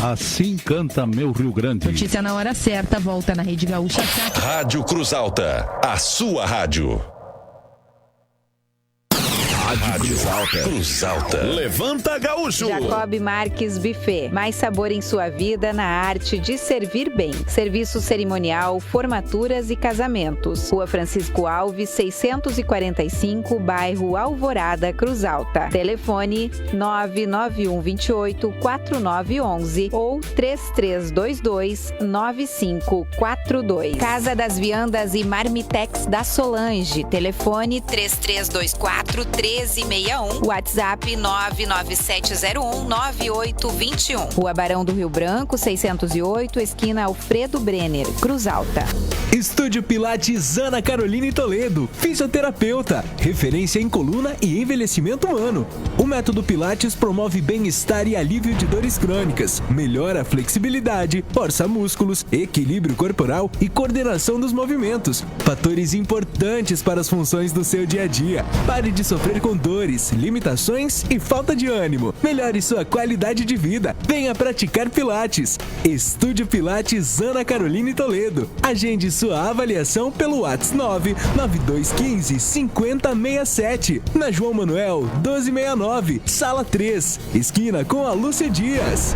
Assim canta meu Rio Grande. Notícia na hora certa, volta na Rede Gaúcha. Rádio Cruz Alta, a sua rádio. Rádio Cruz Alta. Levanta, gaúcho! Jacob Marques Buffet. Mais sabor em sua vida na arte de servir bem. Serviço cerimonial, formaturas e casamentos. Rua Francisco Alves, 645, bairro Alvorada, Cruz Alta. Telefone 99128-4911 ou 3322-9542. Casa das Viandas e Marmitex da Solange. Telefone 3324-1361. WhatsApp 997019821. Rua Barão do Rio Branco, 608, esquina Alfredo Brenner, Cruz Alta. Estúdio Pilates Ana Caroline Toledo, fisioterapeuta, referência em coluna e envelhecimento humano. O método Pilates promove bem-estar e alívio de dores crônicas, melhora a flexibilidade, força músculos, equilíbrio corporal e coordenação dos movimentos, fatores importantes para as funções do seu dia a dia. Pare de sofrer com dores, limitações e falta de ânimo. Melhore sua qualidade de vida. Venha praticar Pilates. Estúdio Pilates Ana Caroline Toledo. Agende sua avaliação pelo WhatsApp 99215-5067. Na João Manuel 1269, Sala 3, esquina com a Lúcia Dias.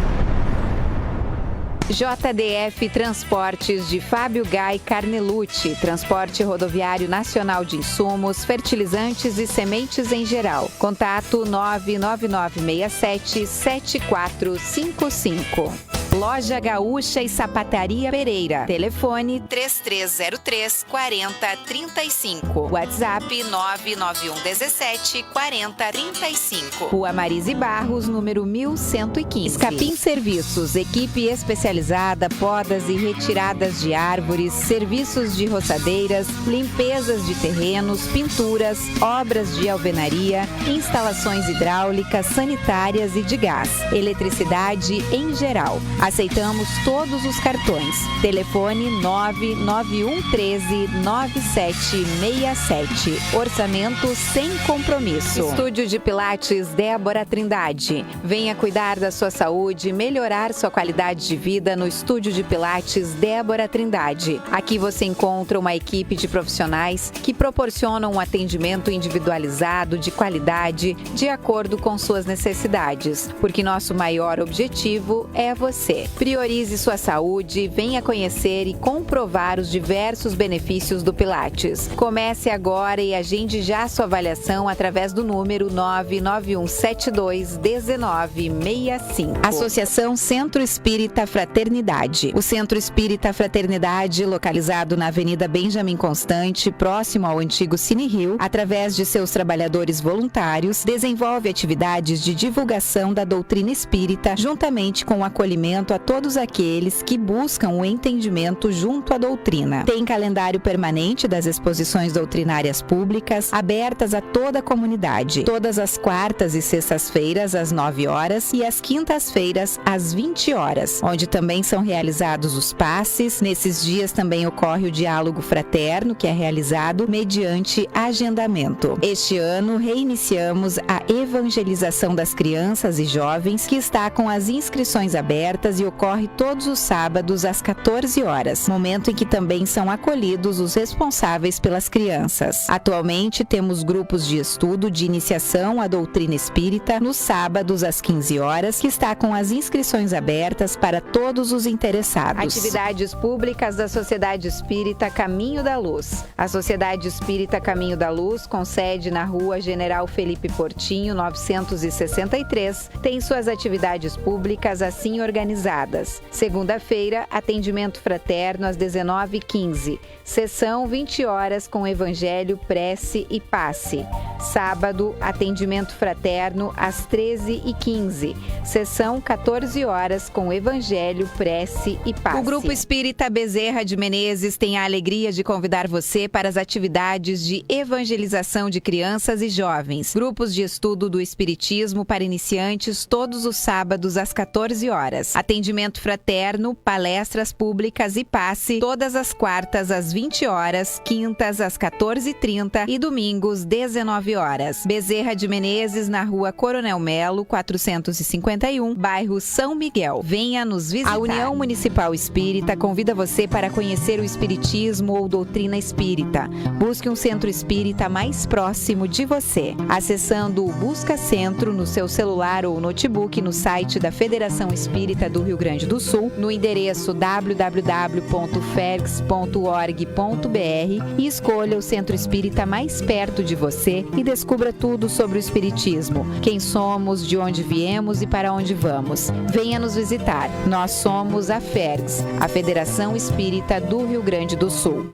JDF Transportes de Fábio Gai Carnelucci, transporte rodoviário nacional de insumos, fertilizantes e sementes em geral. Contato 99967-7455. Loja Gaúcha e Sapataria Pereira. Telefone 3303-4035. WhatsApp 99117-4035. Rua Marise Barros, número 1115. Escapim Serviços, equipe especializada, podas e retiradas de árvores, serviços de roçadeiras, limpezas de terrenos, pinturas, obras de alvenaria, instalações hidráulicas, sanitárias e de gás, eletricidade em geral. Aceitamos todos os cartões. Telefone 99113-9767. Orçamento sem compromisso. Estúdio de Pilates Débora Trindade. Venha cuidar da sua saúde, melhorar sua qualidade de vida no Estúdio de Pilates Débora Trindade. Aqui você encontra uma equipe de profissionais que proporcionam um atendimento individualizado, de qualidade, de acordo com suas necessidades. Porque nosso maior objetivo é você. Priorize sua saúde, venha conhecer e comprovar os diversos benefícios do Pilates. Comece agora e agende já sua avaliação através do número 99172-1965. Associação Centro Espírita Fraternidade. O Centro Espírita Fraternidade, localizado na Avenida Benjamin Constante, próximo ao antigo Cine Rio, através de seus trabalhadores voluntários, desenvolve atividades de divulgação da doutrina espírita, juntamente com o acolhimento a todos aqueles que buscam o entendimento junto à doutrina. Tem calendário permanente das exposições doutrinárias públicas, abertas a toda a comunidade, todas as quartas e sextas-feiras às 9 horas e às quintas-feiras às 20 horas, onde também são realizados os passes. Nesses dias também ocorre o diálogo fraterno, que é realizado mediante agendamento. Este ano reiniciamos a evangelização das crianças e jovens, que está com as inscrições abertas e ocorre todos os sábados às 14 horas, momento em que também são acolhidos os responsáveis pelas crianças. Atualmente temos grupos de estudo de iniciação à doutrina espírita nos sábados às 15 horas, que está com as inscrições abertas para todos os interessados. Atividades públicas da Sociedade Espírita Caminho da Luz. A Sociedade Espírita Caminho da Luz, com sede na Rua General Felipe Portinho, 963, tem suas atividades públicas assim organizadas. Segunda-feira, atendimento fraterno às 19h15. Sessão 20 horas com Evangelho, prece e passe. Sábado, atendimento fraterno às 13h15. Sessão 14 horas com Evangelho, prece e passe. O Grupo Espírita Bezerra de Menezes tem a alegria de convidar você para as atividades de evangelização de crianças e jovens. Grupos de estudo do Espiritismo para iniciantes todos os sábados às 14 horas. Atendimento fraterno, palestras públicas e passe todas as quartas às 20 horas, quintas às 14h30 e domingos 19 horas. Bezerra de Menezes, na Rua Coronel Melo, 451, bairro São Miguel. Venha nos visitar. A União Municipal Espírita convida você para conhecer o Espiritismo ou doutrina espírita. Busque um centro espírita mais próximo de você. Acessando o Busca Centro no seu celular ou notebook no site da Federação Espírita do Rio Grande do Sul, no endereço www.fergs.org.br e escolha o centro espírita mais perto de você e descubra tudo sobre o Espiritismo, quem somos, de onde viemos e para onde vamos. Venha nos visitar. Nós somos a FERGS, a Federação Espírita do Rio Grande do Sul.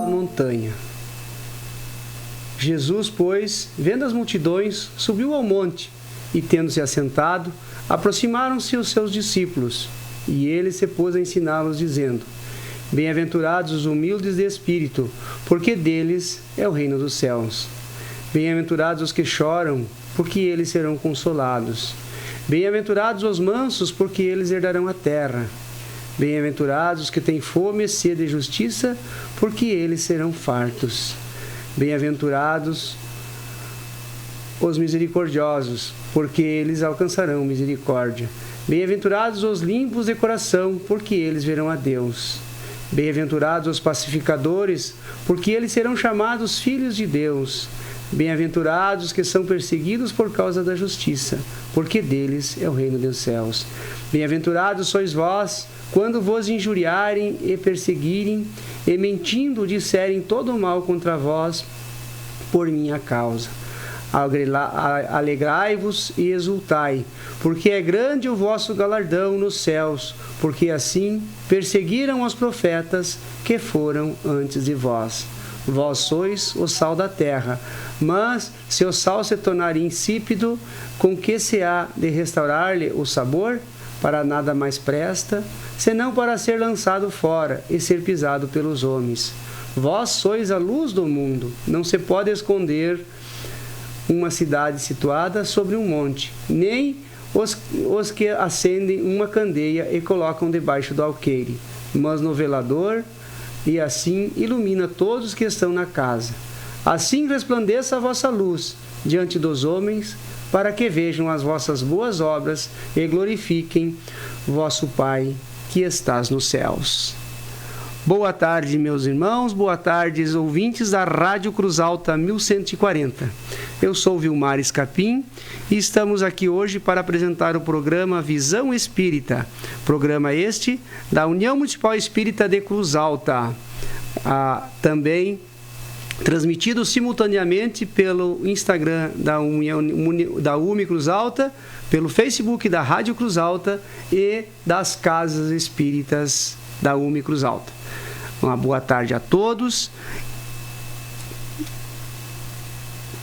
Montanha. Jesus, pois, vendo as multidões, subiu ao monte e, tendo-se assentado, aproximaram-se os seus discípulos, e ele se pôs a ensiná-los, dizendo: Bem-aventurados os humildes de espírito, porque deles é o reino dos céus. Bem-aventurados os que choram, porque eles serão consolados. Bem-aventurados os mansos, porque eles herdarão a terra. Bem-aventurados os que têm fome e sede de justiça, porque eles serão fartos. Bem-aventurados os misericordiosos, porque eles alcançarão misericórdia. Bem-aventurados os limpos de coração, porque eles verão a Deus. Bem-aventurados os pacificadores, porque eles serão chamados filhos de Deus. Bem-aventurados os que são perseguidos por causa da justiça, porque deles é o reino dos céus. Bem-aventurados sois vós, quando vos injuriarem e perseguirem, e mentindo disserem todo o mal contra vós, por minha causa. Alegrai-vos e exultai, porque é grande o vosso galardão nos céus, porque assim perseguiram os profetas que foram antes de vós. Vós sois o sal da terra, mas se o sal se tornar insípido, com que se há de restaurar-lhe o sabor? Para nada mais presta, senão para ser lançado fora e ser pisado pelos homens. Vós sois a luz do mundo, não se pode esconder uma cidade situada sobre um monte, nem os que acendem uma candeia e colocam debaixo do alqueire, mas no velador, e assim ilumina todos que estão na casa. Assim resplandeça a vossa luz diante dos homens, para que vejam as vossas boas obras e glorifiquem vosso Pai que estás nos céus. Boa tarde, meus irmãos, boa tarde, ouvintes da Rádio Cruz Alta 1140. Eu sou Vilmar Escapim e estamos aqui hoje para apresentar o programa Visão Espírita, programa este da União Municipal Espírita de Cruz Alta, também transmitido simultaneamente pelo Instagram da UMI Cruz Alta, pelo Facebook da Rádio Cruz Alta e das Casas Espíritas da UMI Cruz Alta. Uma boa tarde a todos.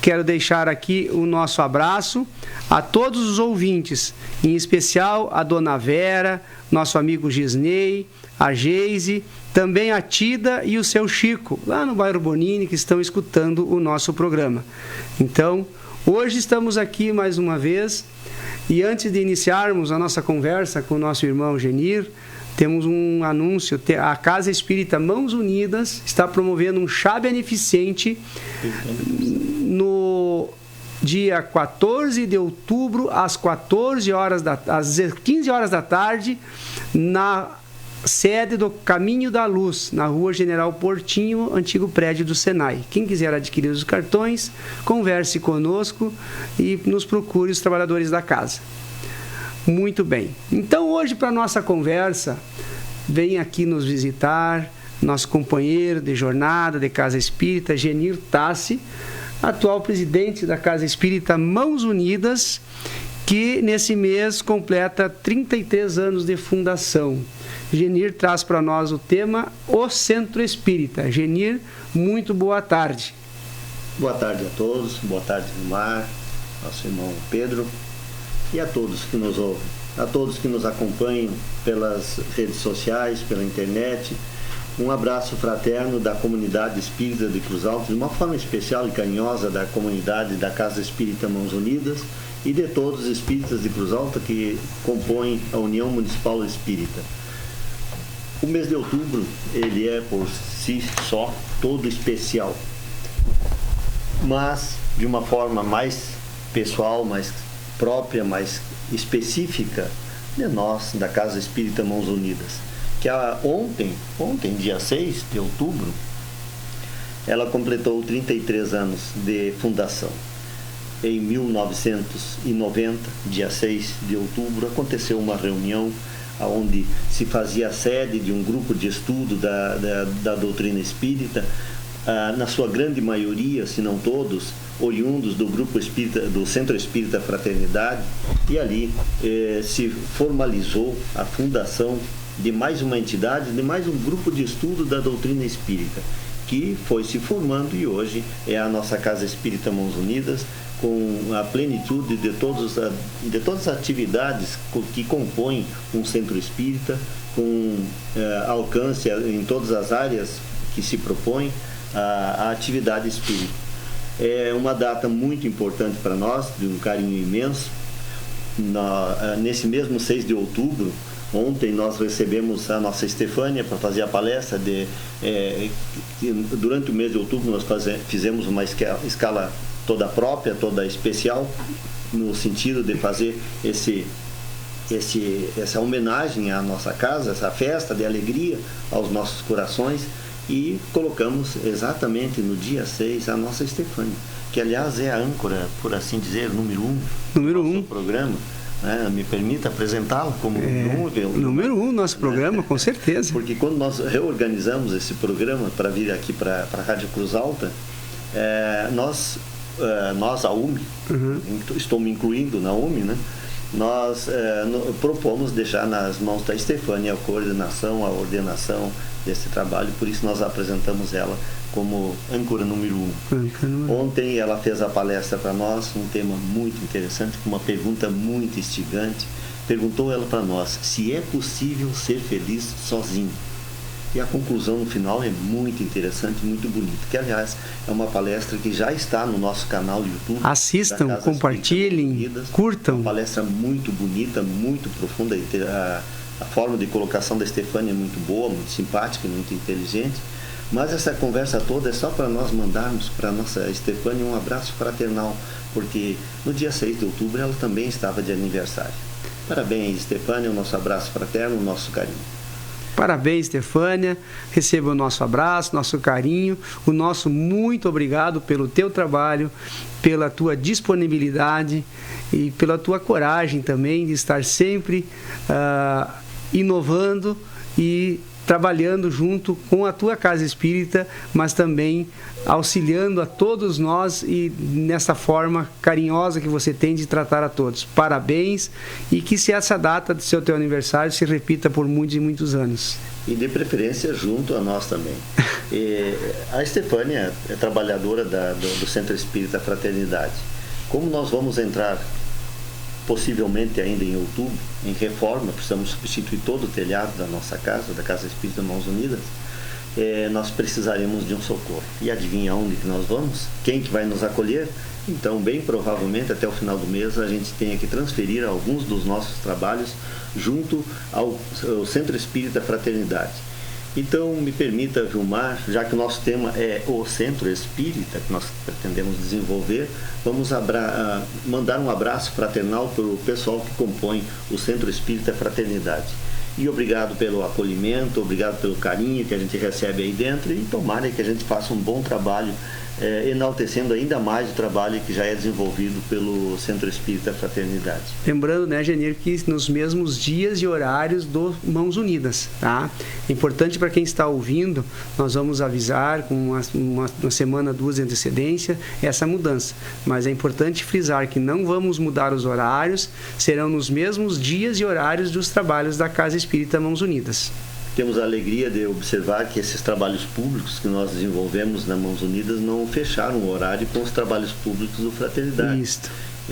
Quero deixar aqui o nosso abraço a todos os ouvintes, em especial a Dona Vera, nosso amigo Gisney, a Geise, também a Tida e o seu Chico, lá no bairro Bonini, que estão escutando o nosso programa. Então, hoje estamos aqui mais uma vez, e antes de iniciarmos a nossa conversa com o nosso irmão Genir, temos um anúncio. A Casa Espírita Mãos Unidas está promovendo um chá beneficente no dia 14 de outubro, às 15 horas da tarde, na sede do Caminho da Luz, na Rua General Portinho, antigo prédio do Senai. Quem quiser adquirir os cartões, converse conosco e nos procure os trabalhadores da casa. Muito bem. Então, hoje, para a nossa conversa, vem aqui nos visitar nosso companheiro de jornada de Casa Espírita, Genir Tassi, atual presidente da Casa Espírita Mãos Unidas, que nesse mês completa 33 anos de fundação. Genir traz para nós o tema O Centro Espírita. Genir, muito boa tarde. Boa tarde a todos, boa tarde, Vilmar, nosso irmão Pedro, e a todos que nos ouvem. a todos que nos acompanham pelas redes sociais, pela internet. Um abraço fraterno da comunidade espírita de Cruz Alta, de uma forma especial e carinhosa da comunidade da Casa Espírita Mãos Unidas e de todos os espíritas de Cruz Alta que compõem a União Municipal Espírita. O mês de outubro, ele é por si só todo especial, mas de uma forma mais pessoal, mais própria, mais específica de nós, da Casa Espírita Mãos Unidas. Que ontem, dia 6 de outubro, ela completou 33 anos de fundação. Em 1990, dia 6 de outubro, aconteceu uma reunião onde se fazia a sede de um grupo de estudo da doutrina espírita, na sua grande maioria, se não todos, oriundos do grupo espírita, do Centro Espírita Fraternidade, e ali se formalizou a fundação de mais uma entidade, de mais um grupo de estudo da doutrina espírita, que foi se formando e hoje é a nossa Casa Espírita Mãos Unidas, com a plenitude de todas as atividades que compõem um centro espírita, com alcance em todas as áreas que se propõe a atividade espírita. É uma data muito importante para nós, de um carinho imenso. Nesse mesmo 6 de outubro, ontem nós recebemos a nossa Estefânia para fazer a palestra. Durante o mês de outubro nós fizemos uma escala toda própria, toda especial, no sentido de fazer essa homenagem à nossa casa, essa festa de alegria aos nossos corações, e colocamos exatamente no dia 6 a nossa Estefânia, que aliás é a âncora, por assim dizer, número 1 do nosso programa. Me permita apresentá-la como número 1 nosso programa, com certeza. Porque quando nós reorganizamos esse programa para vir aqui para a Rádio Cruz Alta, nós, a UME, estou me incluindo na UME, né? Nós propomos deixar nas mãos da Estefânia a coordenação, a ordenação desse trabalho, por isso nós apresentamos ela como âncora número 1. Ontem ela fez a palestra para nós, um tema muito interessante, uma pergunta muito instigante. Perguntou ela para nós se é possível ser feliz sozinho. E a conclusão no final é muito interessante, muito bonita, que aliás é uma palestra que já está no nosso canal do YouTube. Assistam, compartilhem, curtam. Uma palestra muito bonita, muito profunda. A forma de colocação da Estefânia é muito boa, muito simpática, muito inteligente. Mas essa conversa toda é só para nós mandarmos para a nossa Estefânia um abraço fraternal, porque no dia 6 de outubro ela também estava de aniversário. Parabéns, Estefânia, o nosso abraço fraterno, o nosso carinho. Parabéns, Estefânia, receba o nosso abraço, nosso carinho, o nosso muito obrigado pelo teu trabalho, pela tua disponibilidade e pela tua coragem também de estar sempre inovando e trabalhando junto com a tua casa espírita, mas também auxiliando a todos nós e nessa forma carinhosa que você tem de tratar a todos. Parabéns, e que se essa data do seu teu aniversário se repita por muitos e muitos anos. E de preferência junto a nós também. A Estefânia é trabalhadora do Centro Espírita Fraternidade. Como nós vamos entrar possivelmente ainda em outubro, em reforma, precisamos substituir todo o telhado da nossa casa, da Casa Espírita Mãos Unidas, nós precisaremos de um socorro. E adivinha onde que nós vamos? Quem que vai nos acolher? Então, bem provavelmente, até o final do mês, a gente tenha que transferir alguns dos nossos trabalhos junto ao Centro Espírita Fraternidade. Então, me permita, Vilmar, já que o nosso tema é o Centro Espírita, que nós pretendemos desenvolver, vamos mandar um abraço fraternal para o pessoal que compõe o Centro Espírita Fraternidade. E obrigado pelo acolhimento, obrigado pelo carinho que a gente recebe aí dentro, e tomara que a gente faça um bom trabalho, enaltecendo ainda mais o trabalho que já é desenvolvido pelo Centro Espírita Fraternidade. Lembrando, né, Genir, que nos mesmos dias e horários do Mãos Unidas, tá? É importante para quem está ouvindo, nós vamos avisar com uma semana, 2 de antecedência essa mudança, mas é importante frisar que não vamos mudar os horários, serão nos mesmos dias e horários dos trabalhos da Casa Espírita Mãos Unidas. Temos a alegria de observar que esses trabalhos públicos que nós desenvolvemos na Mãos Unidas não fecharam o horário com os trabalhos públicos do Fraternidade. Isso.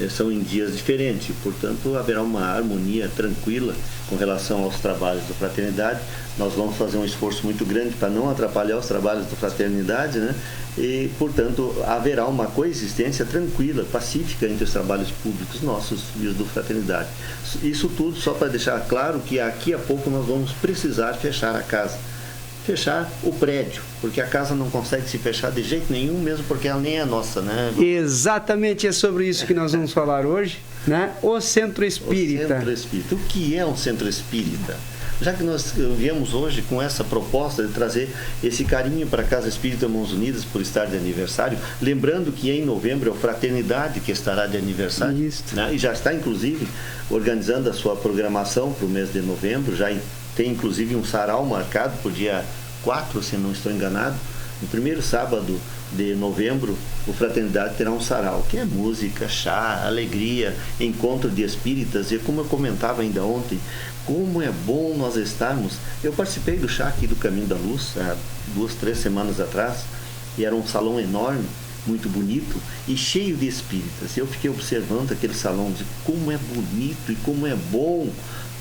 são em dias diferentes, portanto haverá uma harmonia tranquila com relação aos trabalhos da fraternidade. Nós vamos fazer um esforço muito grande para não atrapalhar os trabalhos da fraternidade, né? E, portanto, haverá uma coexistência tranquila, pacífica entre os trabalhos públicos nossos e os da fraternidade. Isso tudo só para deixar claro que daqui a pouco nós vamos precisar fechar a casa, fechar o prédio, porque a casa não consegue se fechar de jeito nenhum, mesmo porque ela nem é nossa, né? Exatamente, é sobre isso que nós vamos falar hoje, né? O Centro Espírita. O Centro Espírita. O que é um Centro Espírita? Já que nós viemos hoje com essa proposta de trazer esse carinho para a Casa Espírita Mãos Unidas por estar de aniversário, lembrando que em novembro é a Fraternidade que estará de aniversário, né? E já está inclusive organizando a sua programação para o mês de novembro, já tem inclusive um sarau marcado para o dia 4, se não estou enganado. No primeiro sábado de novembro, o Fraternidade terá um sarau, que é música, chá, alegria, encontro de espíritas. E como eu comentava ainda ontem, como é bom nós estarmos. Eu participei do chá aqui do Caminho da Luz há 2, 3 semanas atrás, e era um salão enorme, muito bonito e cheio de espíritas. Eu fiquei observando aquele salão, de como é bonito e como é bom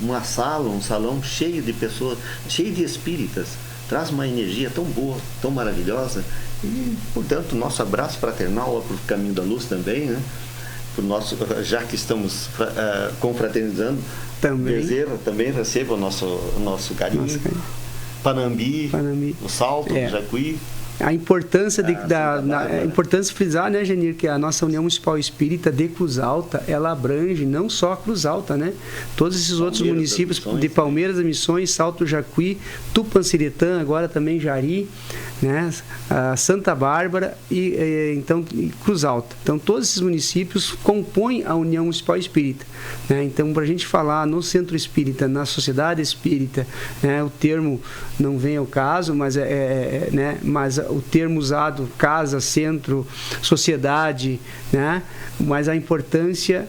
uma sala, um salão cheio de pessoas, cheio de espíritas. Traz uma energia tão boa, tão maravilhosa. E, portanto, nosso abraço fraternal para o Caminho da Luz também, né? Pro nosso, já que estamos confraternizando, Bezerra também receba o nosso carinho. Panambi, o Salto, o Jacuí. A importância é importante frisar, né, Genir, que a nossa União Municipal Espírita de Cruz Alta, ela abrange não só Cruz Alta, né? Todos esses outros municípios de Palmeiras das Missões, Salto, Jacuí, Tupanciretã, agora também Jari, né? Santa Bárbara e Cruz Alta. Então, todos esses municípios compõem a União Municipal Espírita, né? Então, para a gente falar no Centro Espírita, na Sociedade Espírita, né, o termo não vem ao caso, mas né, mas o termo usado, casa, centro, sociedade, né? Mas a importância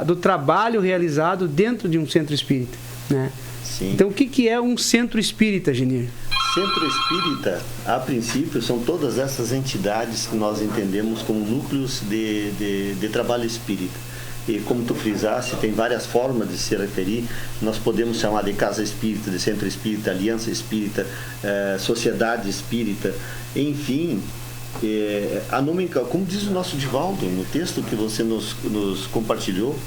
do trabalho realizado dentro de um centro espírita, né? Sim. Então, o que é um centro espírita, Genir? Centro Espírita, a princípio, são todas essas entidades que nós entendemos como núcleos de trabalho espírita. E como tu frisaste, tem várias formas de se referir. Nós podemos chamar de casa espírita, de centro espírita, aliança espírita, sociedade espírita, enfim. A nomenclatura, como diz o nosso Divaldo, no texto que você nos compartilhou,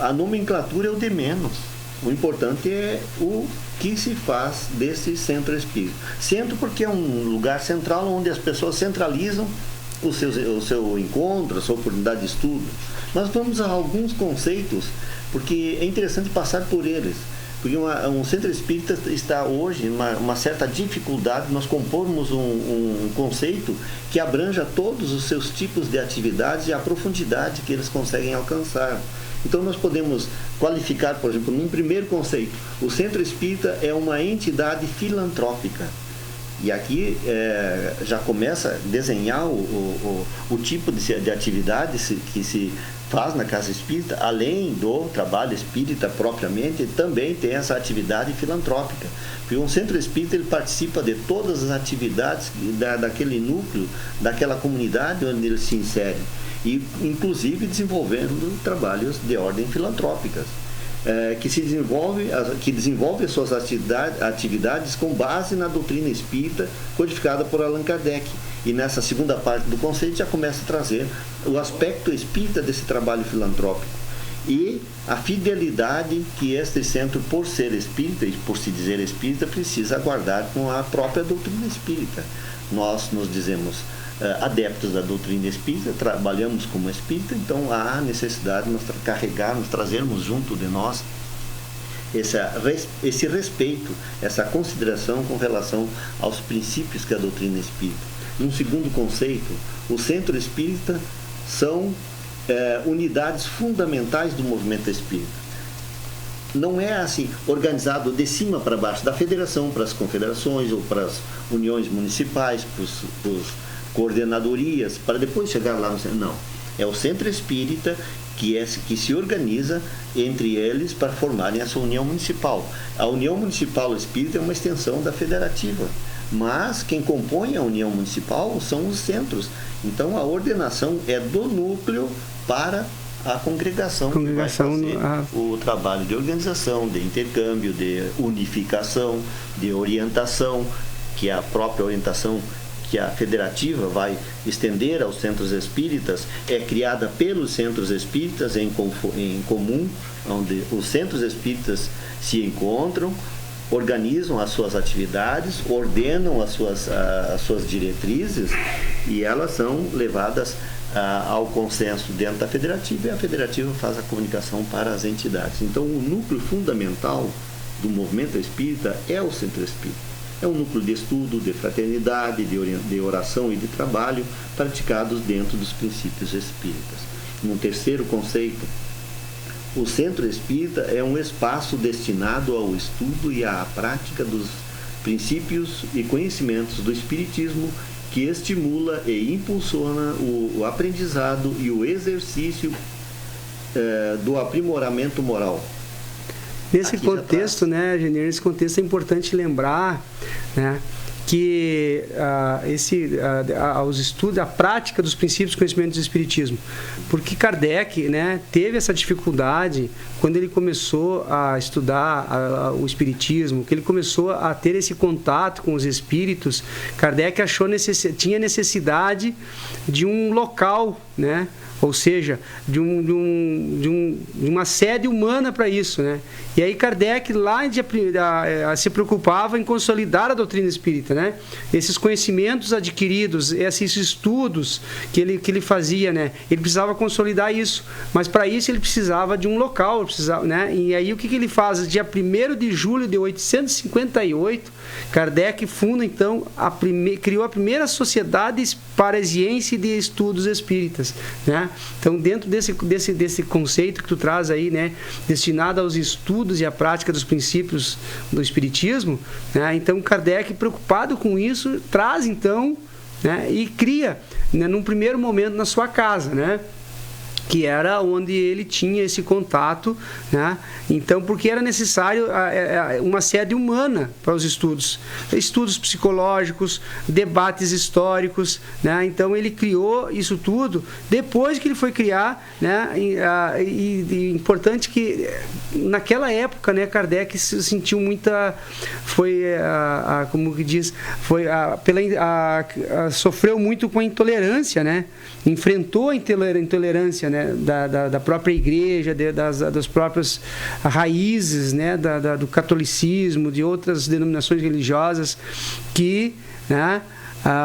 a nomenclatura é o de menos. O importante é o que se faz desse centro espírita. Centro porque é um lugar central onde as pessoas centralizam o seu encontro, a sua oportunidade de estudo. Nós vamos a alguns conceitos, porque é interessante passar por eles. Porque um centro espírita está hoje em uma certa dificuldade de nós compormos um conceito que abranja todos os seus tipos de atividades e a profundidade que eles conseguem alcançar. Então nós podemos qualificar, por exemplo, num primeiro conceito, o centro espírita é uma entidade filantrópica. E aqui já começa a desenhar o tipo de atividade que se faz na casa espírita, além do trabalho espírita propriamente, também tem essa atividade filantrópica. Porque um centro espírita ele participa de todas as atividades daquele núcleo, daquela comunidade onde ele se insere. E inclusive desenvolvendo trabalhos de ordem filantrópicas. Que desenvolve as suas atividades com base na doutrina espírita codificada por Allan Kardec. E nessa segunda parte do conceito já começa a trazer o aspecto espírita desse trabalho filantrópico e a fidelidade que este centro, por ser espírita e por se dizer espírita, precisa guardar com a própria doutrina espírita. Nós nos dizemos adeptos da doutrina espírita, trabalhamos como espírita, então há necessidade de nós carregarmos, trazermos junto de nós esse respeito, essa consideração com relação aos princípios que a doutrina espírita. Num segundo conceito, o centro espírita são unidades fundamentais do movimento espírita. Não é assim organizado de cima para baixo, da federação para as confederações ou para as uniões municipais, para os coordenadorias, para depois chegar lá no centro. Não. É o centro espírita que se organiza entre eles para formarem essa união municipal. A união municipal espírita é uma extensão da federativa, mas quem compõe a união municipal são os centros. Então a ordenação é do núcleo para a congregação que vai fazer o trabalho de organização, de intercâmbio, de unificação, de orientação, que é a própria orientação que a federativa vai estender aos centros espíritas, é criada pelos centros espíritas em comum, onde os centros espíritas se encontram, organizam as suas atividades, ordenam as suas diretrizes, e elas são levadas ao consenso dentro da federativa, e a federativa faz a comunicação para as entidades. Então, o núcleo fundamental do movimento espírita é o centro espírita. É um núcleo de estudo, de fraternidade, de oração e de trabalho praticados dentro dos princípios espíritas. Num terceiro conceito, o centro espírita é um espaço destinado ao estudo e à prática dos princípios e conhecimentos do espiritismo, que estimula e impulsiona o aprendizado e o exercício do aprimoramento moral. Nesse contexto, né, Genir, nesse contexto é importante lembrar, né, que os estudos, a prática dos princípios e conhecimentos do Espiritismo, porque Kardec, né, teve essa dificuldade quando ele começou a estudar o Espiritismo, que ele começou a ter esse contato com os espíritos. Kardec tinha necessidade de um local, né, ou seja, de uma sede humana para isso, né? E aí Kardec lá se preocupava em consolidar a doutrina espírita, né? Esses conhecimentos adquiridos, esses estudos que ele fazia, né? Ele precisava consolidar isso, mas para isso ele precisava de um local, né? E aí o que ele faz? Dia 1º de julho de 1858, Kardec funda então criou a primeira sociedade parisiense de estudos espíritas, né? Então, dentro desse conceito que tu traz aí, né, destinado aos estudos e à prática dos princípios do Espiritismo, né, então Kardec, preocupado com isso, traz então, né, e cria, né, num primeiro momento na sua casa, né, que era onde ele tinha esse contato, né? Então, porque era necessário uma sede humana para os estudos psicológicos, debates históricos, né? Então ele criou isso tudo depois que ele foi criar, né? E importante que naquela época, né, Kardec se sentiu como que diz, sofreu muito com a intolerância, né? Enfrentou a intolerância, né, da própria igreja, das próprias raízes, né, do catolicismo, de outras denominações religiosas, que, né,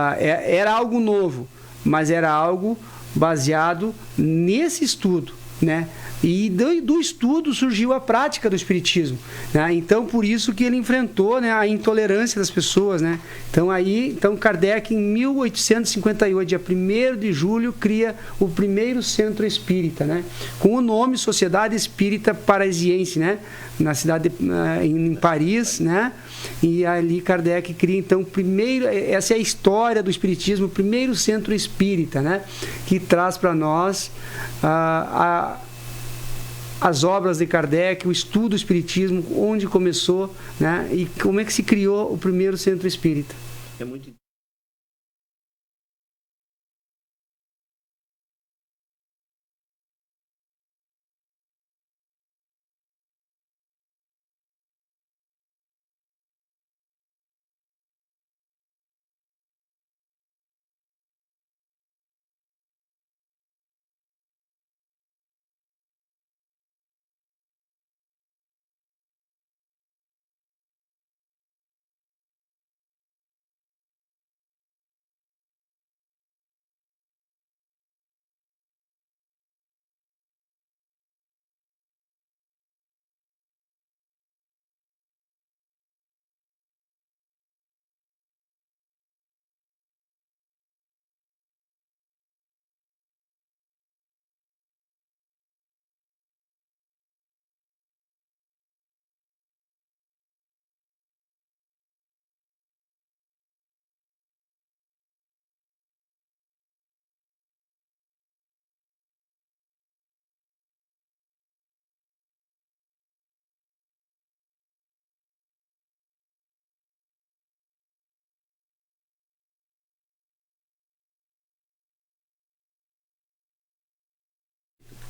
era algo novo, mas era algo baseado nesse estudo, né? E do estudo surgiu a prática do Espiritismo, né? Então, por isso que ele enfrentou, né, a intolerância das pessoas, né? Então Kardec, em 1858, dia 1º de julho, cria o primeiro centro espírita, né? Com o nome Sociedade Espírita Parisiense, né? Na cidade, em Paris, né? E ali Kardec cria, então, essa é a história do Espiritismo, o primeiro centro espírita, né? Que traz para nós as obras de Kardec, o estudo do Espiritismo, onde começou, né, e como é que se criou o primeiro centro espírita. É muito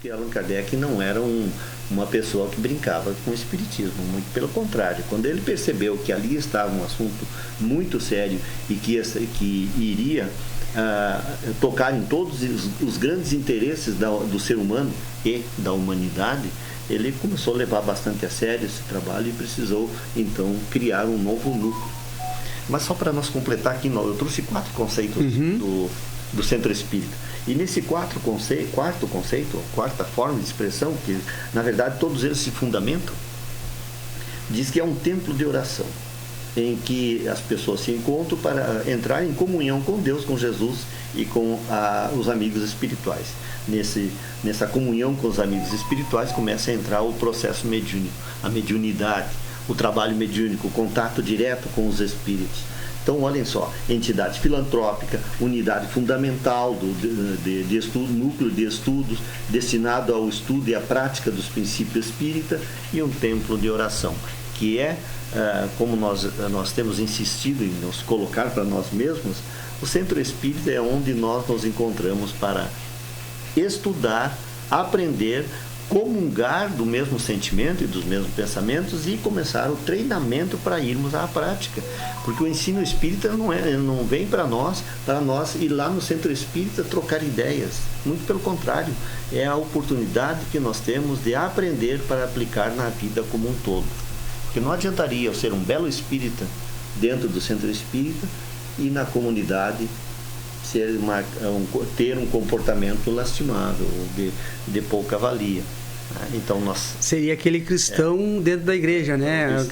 que Allan Kardec não era uma pessoa que brincava com o espiritismo, muito pelo contrário. Quando ele percebeu que ali estava um assunto muito sério e que iria tocar em todos os grandes interesses do ser humano e da humanidade, ele começou a levar bastante a sério esse trabalho e precisou, então, criar um novo núcleo. Mas só para nós completar aqui, eu trouxe 4 conceitos do Centro Espírita. E nesse quarto conceito, quarta forma de expressão, que na verdade todos eles se fundamentam, diz que é um templo de oração, em que as pessoas se encontram para entrar em comunhão com Deus, com Jesus e com os amigos espirituais. Nessa comunhão com os amigos espirituais começa a entrar o processo mediúnico, a mediunidade, o trabalho mediúnico, o contato direto com os espíritos. Então, olhem só, entidade filantrópica, unidade fundamental de estudo, núcleo de estudos destinado ao estudo e à prática dos princípios espírita, e um templo de oração, que é, como nós temos insistido em nos colocar para nós mesmos, o Centro Espírita é onde nós nos encontramos para estudar, aprender, comungar do mesmo sentimento e dos mesmos pensamentos e começar o treinamento para irmos à prática. Porque o ensino espírita não vem para nós ir lá no Centro Espírita trocar ideias. Muito pelo contrário, é a oportunidade que nós temos de aprender para aplicar na vida como um todo. Porque não adiantaria eu ser um belo espírita dentro do Centro Espírita e na comunidade ter um comportamento lastimável, de pouca valia. Então seria aquele cristão dentro da igreja, né?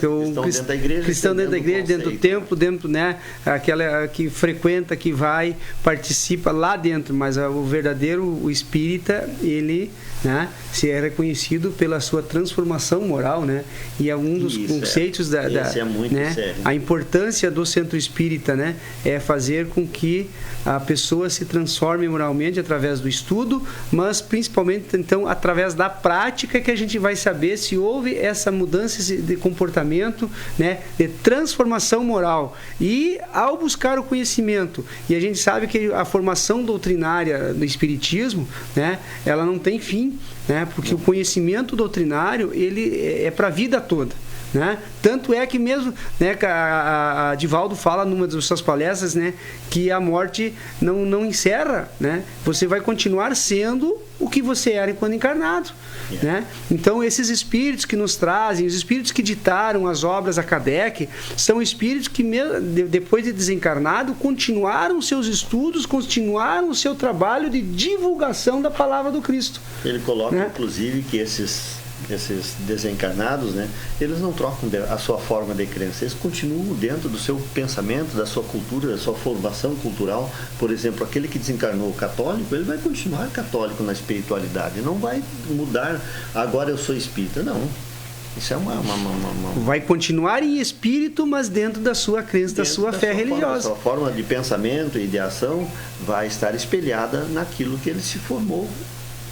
Cristão dentro da igreja, dentro do templo, né? Aquela que frequenta, que vai, participa lá dentro, mas o verdadeiro, o espírita, ele, né, se é reconhecido pela sua transformação moral, né? E é um dos conceitos é muito né? sério. A importância do Centro Espírita, né, é fazer com que a pessoa se transforme moralmente através do estudo, mas principalmente então através da prática, que a gente vai saber se houve essa mudança de comportamento, né, de transformação moral. E ao buscar o conhecimento, e a gente sabe que a formação doutrinária do espiritismo, né, ela não tem fim, né, porque o conhecimento doutrinário ele é para a vida toda. Né? Tanto é que mesmo, né, a Divaldo fala numa das suas palestras, né, que a morte não encerra, né? Você vai continuar sendo o que você era enquanto encarnado, né? Então esses espíritos que nos trazem, os espíritos que ditaram as obras a Kardec, são espíritos que depois de desencarnado continuaram seus estudos, continuaram o seu trabalho de divulgação da palavra do Cristo. Ele coloca, né, inclusive, que esses desencarnados, né, eles não trocam a sua forma de crença, eles continuam dentro do seu pensamento, da sua cultura, da sua formação cultural. Por exemplo, aquele que desencarnou católico, ele vai continuar católico na espiritualidade, não vai mudar, agora eu sou espírita, não. Isso é vai continuar em espírito, mas dentro da sua crença, da sua fé religiosa. A sua forma de pensamento e de ação vai estar espelhada naquilo que ele se formou,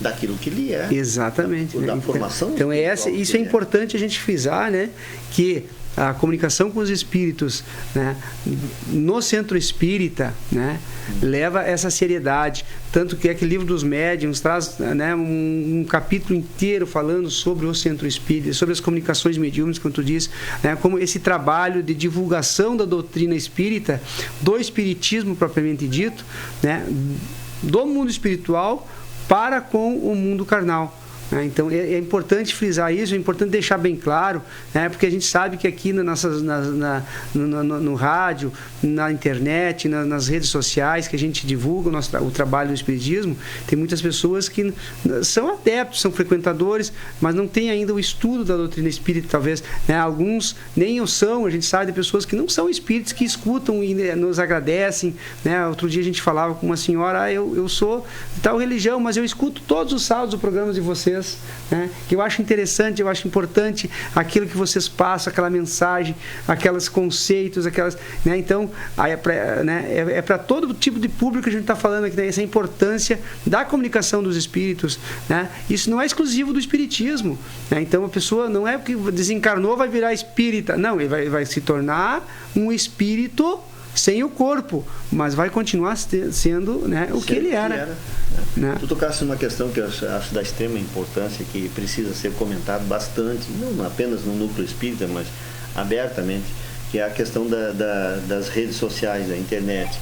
daquilo que ele é. Exatamente. Da formação. Então isso é importante a gente frisar, né, que a comunicação com os espíritos, né, no Centro Espírita, né, leva essa seriedade. Tanto que aquele livro dos médiuns traz, né, um capítulo inteiro falando sobre o Centro Espírita, sobre as comunicações mediúnicas, como tu diz, né, como esse trabalho de divulgação da doutrina espírita, do espiritismo propriamente dito, né, do mundo espiritual para com o mundo carnal. Então é importante frisar isso, é importante deixar bem claro, né, porque a gente sabe que aqui no rádio, na internet, nas redes sociais que a gente divulga o trabalho do espiritismo, tem muitas pessoas que são adeptos, são frequentadores, mas não têm ainda o estudo da doutrina espírita, talvez, né, alguns nem o são. A gente sabe de pessoas que não são espíritos, que escutam e nos agradecem, né? Outro dia a gente falava com uma senhora, eu sou de tal religião, mas eu escuto todos os sábados o programa de vocês, né, que eu acho interessante, eu acho importante aquilo que vocês passam, aquela mensagem, aqueles conceitos, aquelas, né, então é para todo tipo de público que a gente está falando aqui, né, essa importância da comunicação dos espíritos, né? Isso não é exclusivo do espiritismo, né? Então a pessoa não é porque desencarnou vai virar espírita, não, ele vai se tornar um espírito sem o corpo, mas vai continuar sendo, né, o que ele era. Né? Tu tocaste numa questão que eu acho da extrema importância, que precisa ser comentado bastante, não apenas no núcleo espírita, mas abertamente, que é a questão das redes sociais, da internet,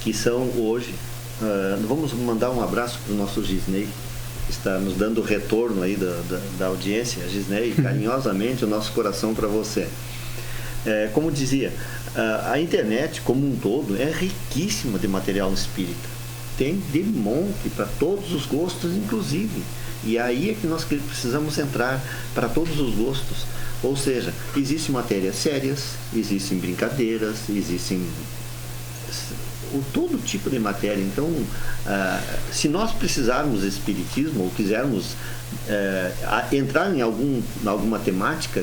que são hoje... vamos mandar um abraço para o nosso Gisney, que está nos dando o retorno aí da audiência. Gisney, carinhosamente o nosso coração para você. Como dizia, a internet como um todo é riquíssima de material espírita. Tem de monte, para todos os gostos, inclusive. E aí é que nós precisamos entrar para todos os gostos. Ou seja, existem matérias sérias, existem brincadeiras, existem todo tipo de matéria. Então, se nós precisarmos de espiritismo ou quisermos entrar em alguma temática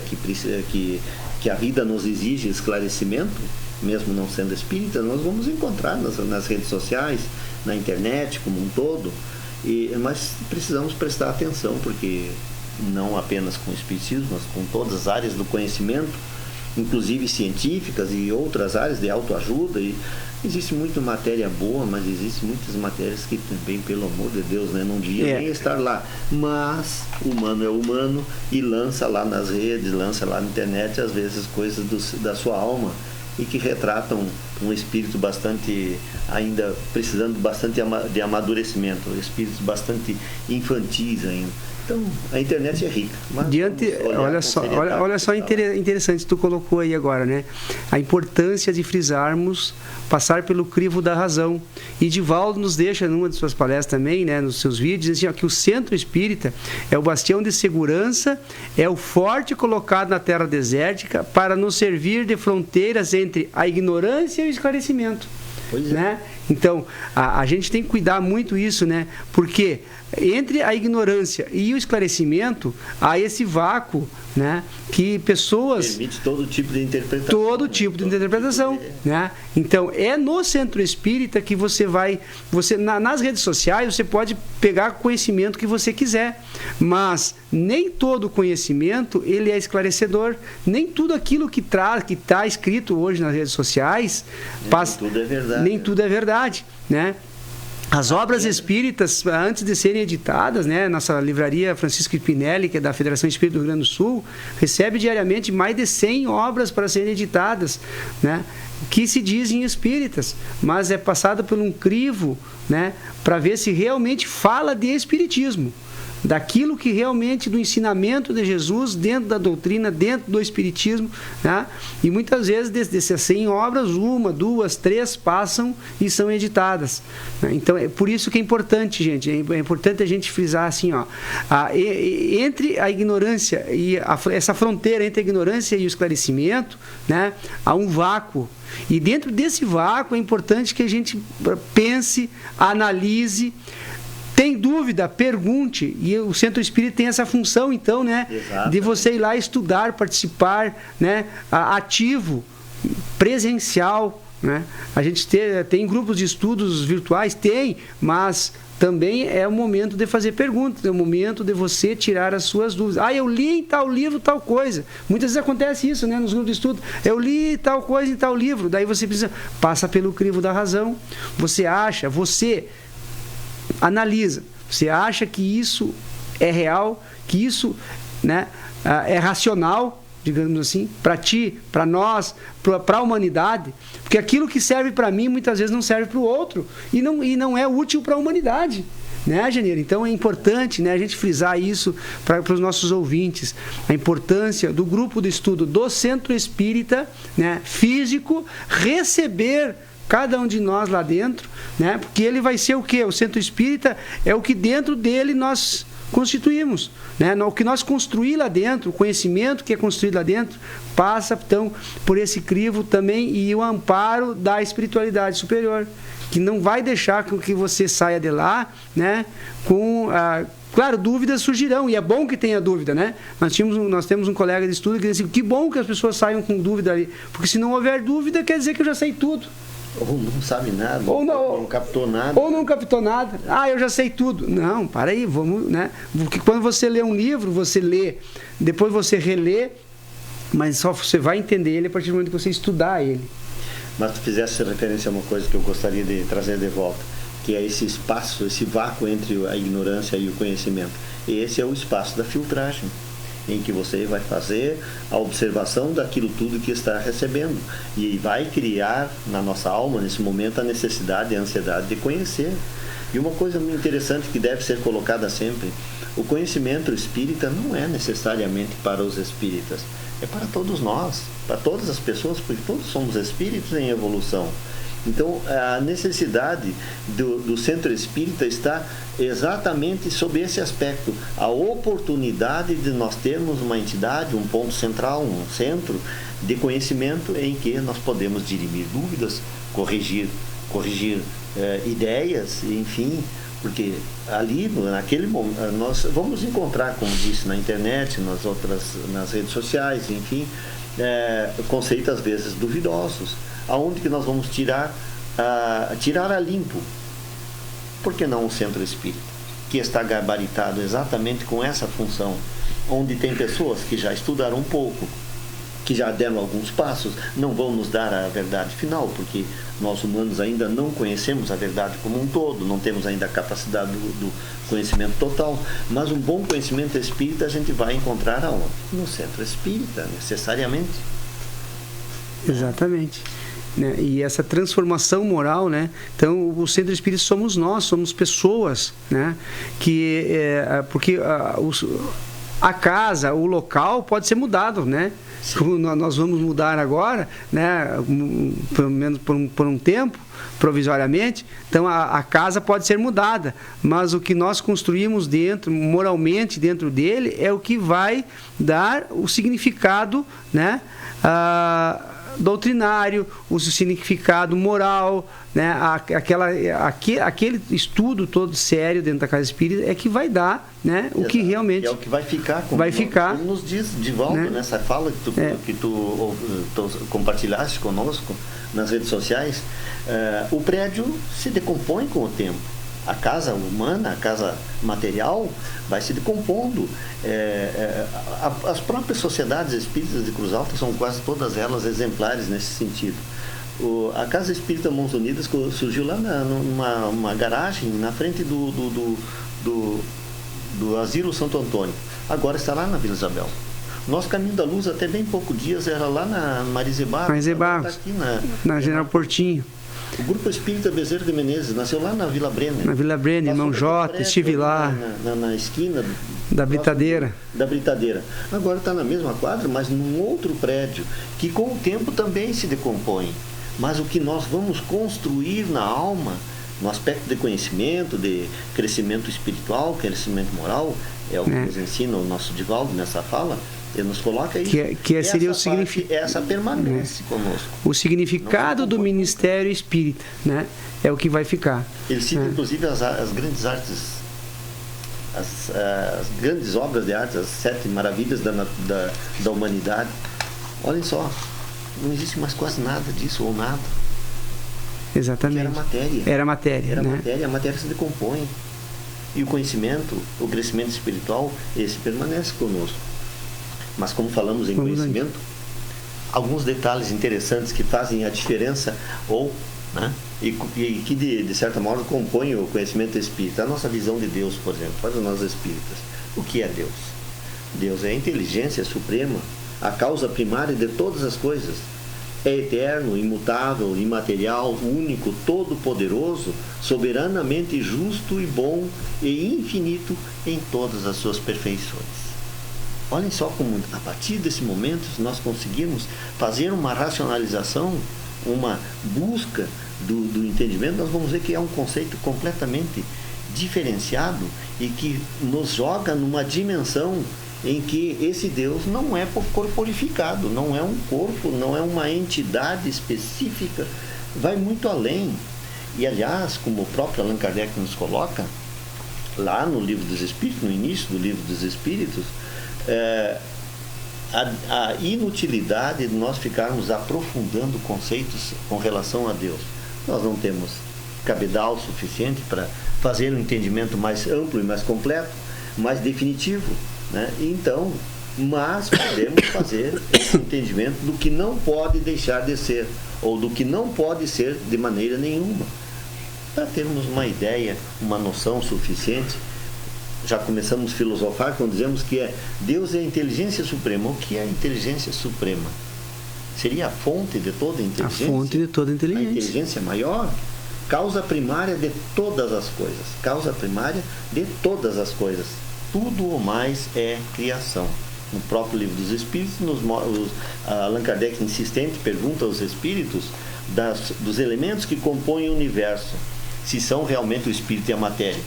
que a vida nos exige esclarecimento, mesmo não sendo espírita, nós vamos encontrar nas redes sociais, na internet como um todo, mas precisamos prestar atenção, porque não apenas com o espiritismo, mas com todas as áreas do conhecimento, inclusive científicas e outras áreas de autoajuda, e existe muita matéria boa, mas existe muitas matérias que também, pelo amor de Deus, né, não devia nem estar lá. Mas o humano é humano e lança lá nas redes, lança lá na internet, às vezes, coisas da sua alma, e que retratam um espírito bastante, ainda precisando bastante de amadurecimento, espíritos bastante infantis ainda. Então, a internet é rica. Olha só interessante, tu colocou aí agora, né? A importância de frisarmos, passar pelo crivo da razão. E Divaldo nos deixa, numa de suas palestras também, né, nos seus vídeos, assim, ó, que o centro espírita é o bastião de segurança, é o forte colocado na terra desértica para nos servir de fronteiras entre a ignorância e o esclarecimento. Pois é. Né? Então, a gente tem que cuidar muito isso, né? Porque entre a ignorância e o esclarecimento, há esse vácuo, né? Que pessoas... Permite todo tipo de interpretação. Todo tipo de interpretação, né? Então, é no centro espírita que você vai... nas redes sociais, você pode pegar o conhecimento que você quiser, mas nem todo conhecimento, ele é esclarecedor. Nem tudo aquilo que está escrito hoje nas redes sociais... Nem tudo é verdade. Nem tudo é verdade, né? As obras espíritas, antes de serem editadas, né, nossa livraria Francisco Pinelli, que é da Federação Espírita do Rio Grande do Sul, recebe diariamente mais de 100 obras para serem editadas, né, que se dizem espíritas, mas é passado por um crivo, né, para ver se realmente fala de espiritismo, daquilo que realmente, do ensinamento de Jesus, dentro da doutrina, dentro do espiritismo, né? E muitas vezes dessas 100 obras, 1, 2, 3 passam e são editadas, né? Então é por isso que é importante, gente, é importante a gente frisar assim, ó, entre a ignorância e essa fronteira entre a ignorância e o esclarecimento, né, há um vácuo, e dentro desse vácuo é importante que a gente pense, analise. Tem dúvida? Pergunte. E o Centro Espírita tem essa função, então, né? Exato. De você ir lá estudar, participar, né? Ativo, presencial, né? A gente tem grupos de estudos virtuais? Tem, mas também é o momento de fazer perguntas, é o momento de você tirar as suas dúvidas. Eu li em tal livro tal coisa. Muitas vezes acontece isso, né, nos grupos de estudo. Eu li tal coisa em tal livro. Daí você passa pelo crivo da razão. Você analisa, você acha que isso é real, que isso, né, é racional, digamos assim, para ti, para nós, para a humanidade, porque aquilo que serve para mim muitas vezes não serve para o outro e não é útil para a humanidade, né, Janeiro? Então é importante, né, a gente frisar isso para os nossos ouvintes, a importância do grupo de estudo do Centro Espírita, né, físico, receber cada um de nós lá dentro, né? Porque ele vai ser o quê? O Centro Espírita é o que dentro dele nós constituímos, né? O que nós construir lá dentro, o conhecimento que é construído lá dentro, passa então por esse crivo também e o amparo da espiritualidade superior, que não vai deixar com que você saia de lá, né, com claro, dúvidas surgirão, e é bom que tenha dúvida, né? Nós temos um colega de estudo que diz assim, que bom que as pessoas saiam com dúvida ali, porque se não houver dúvida, quer dizer que eu já sei tudo. Ou não sabe nada, ou não captou nada. Ou não captou nada. Eu já sei tudo. Não, para aí, vamos, né? Porque quando você lê um livro, você lê, depois você relê, mas só você vai entender ele a partir do momento que você estudar ele. Mas tu fizesse referência a uma coisa que eu gostaria de trazer de volta, que é esse espaço, esse vácuo entre a ignorância e o conhecimento. E esse é o espaço da filtragem, em que você vai fazer a observação daquilo tudo que está recebendo e vai criar na nossa alma, nesse momento, a necessidade e a ansiedade de conhecer. E uma coisa muito interessante que deve ser colocada sempre: o conhecimento espírita não é necessariamente para os espíritas, é para todos nós, para todas as pessoas, porque todos somos espíritos em evolução. Então, a necessidade do centro espírita está exatamente sob esse aspecto, a oportunidade de nós termos uma entidade, um ponto central, um centro de conhecimento em que nós podemos dirimir dúvidas, corrigir ideias, enfim, porque ali, naquele momento, nós vamos encontrar, como disse, na internet, nas redes sociais, enfim, conceitos às vezes duvidosos. Aonde que nós vamos tirar a limpo? Por que não o centro espírita, que está gabaritado exatamente com essa função, onde tem pessoas que já estudaram um pouco, que já deram alguns passos, não vão nos dar a verdade final, porque nós humanos ainda não conhecemos a verdade como um todo, não temos ainda a capacidade do conhecimento total, mas um bom conhecimento espírita a gente vai encontrar aonde? No centro espírita, necessariamente. Exatamente. Né? E essa transformação moral, né? Então o centro espírita somos nós, somos pessoas, né? Porque a casa, o local pode ser mudado, né? Como nós vamos mudar agora, né? Pelo menos por um tempo, provisoriamente. Então a casa pode ser mudada, mas o que nós construímos dentro, moralmente dentro dele, é o que vai dar o significado, né? Doutrinário, o significado moral, né? Aquele estudo todo sério dentro da casa espírita é que vai dar, né? O que realmente é o que vai ficar, como nos diz de volta, né? Nessa fala que tu compartilhaste conosco nas redes sociais. O prédio se decompõe com o tempo. A casa humana, a casa material, vai se decompondo. As próprias sociedades espíritas de Cruz Alta são quase todas elas exemplares nesse sentido. A Casa Espírita Mãos Unidas surgiu lá numa garagem na frente do Asilo Santo Antônio. Agora está lá na Vila Isabel. Nosso Caminho da Luz, até bem pouco dias, era lá na Marizebar. Está aqui na General Portinho. O Grupo Espírita Bezerra de Menezes nasceu lá na Vila Brenner. Na Vila Brenner, irmão Jota, estive lá. Na esquina da Britadeira. Da Britadeira. Agora está na mesma quadra, mas num outro prédio, que com o tempo também se decompõe. Mas o que nós vamos construir na alma, no aspecto de conhecimento, de crescimento espiritual, crescimento moral, é o que nos ensina o nosso Divaldo nessa fala. Ele nos coloca aí. Seria o significado. Essa permanece conosco. O significado do ministério espírita, né? É o que vai ficar. Ele cita, inclusive, as grandes artes, as grandes obras de arte, as 7 maravilhas da humanidade. Olhem só, não existe mais quase nada disso, ou nada. Exatamente. Era matéria. Era matéria, né? A matéria se decompõe. E o conhecimento, o crescimento espiritual, esse permanece conosco. Mas como falamos em conhecimento, alguns detalhes interessantes que fazem a diferença e que de certa forma compõem o conhecimento espírita. A nossa visão de Deus, por exemplo, para nós espíritas. O que é Deus? Deus é a inteligência suprema, a causa primária de todas as coisas. É eterno, imutável, imaterial, único, todo-poderoso, soberanamente justo e bom e infinito em todas as suas perfeições. Olhem só como, a partir desse momento, nós conseguimos fazer uma racionalização, uma busca do entendimento. Nós vamos ver que é um conceito completamente diferenciado e que nos joga numa dimensão em que esse Deus não é corporificado, não é um corpo, não é uma entidade específica, vai muito além. E, aliás, como o próprio Allan Kardec nos coloca, lá no Livro dos Espíritos, no início do Livro dos Espíritos, a inutilidade de nós ficarmos aprofundando conceitos com relação a Deus. Nós não temos cabedal suficiente para fazer um entendimento mais amplo e mais completo, mais definitivo, né? Então, mas podemos fazer esse entendimento do que não pode deixar de ser ou do que não pode ser de maneira nenhuma. Para termos uma ideia, uma noção suficiente, já começamos a filosofar quando dizemos que Deus é a inteligência suprema. O que é a inteligência suprema? Seria a fonte de toda a inteligência? A fonte de toda a A inteligência. inteligência maior, causa primária de todas as coisas. Causa primária de todas as coisas. Tudo o mais é criação. No próprio Livro dos Espíritos, Allan Kardec, insistente, pergunta aos espíritos dos elementos que compõem o universo, se são realmente o espírito e a matéria,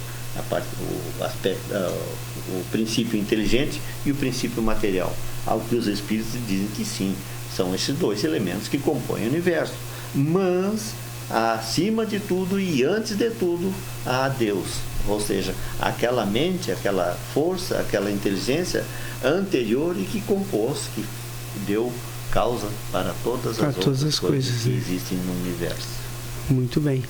o princípio inteligente e o princípio material. Ao que os espíritos dizem que sim, são esses dois elementos que compõem o universo. Mas, acima de tudo e antes de tudo, há Deus. Ou seja, aquela mente, aquela força, aquela inteligência anterior e que compôs, que deu causa para todas as coisas que existem no universo. Muito bem.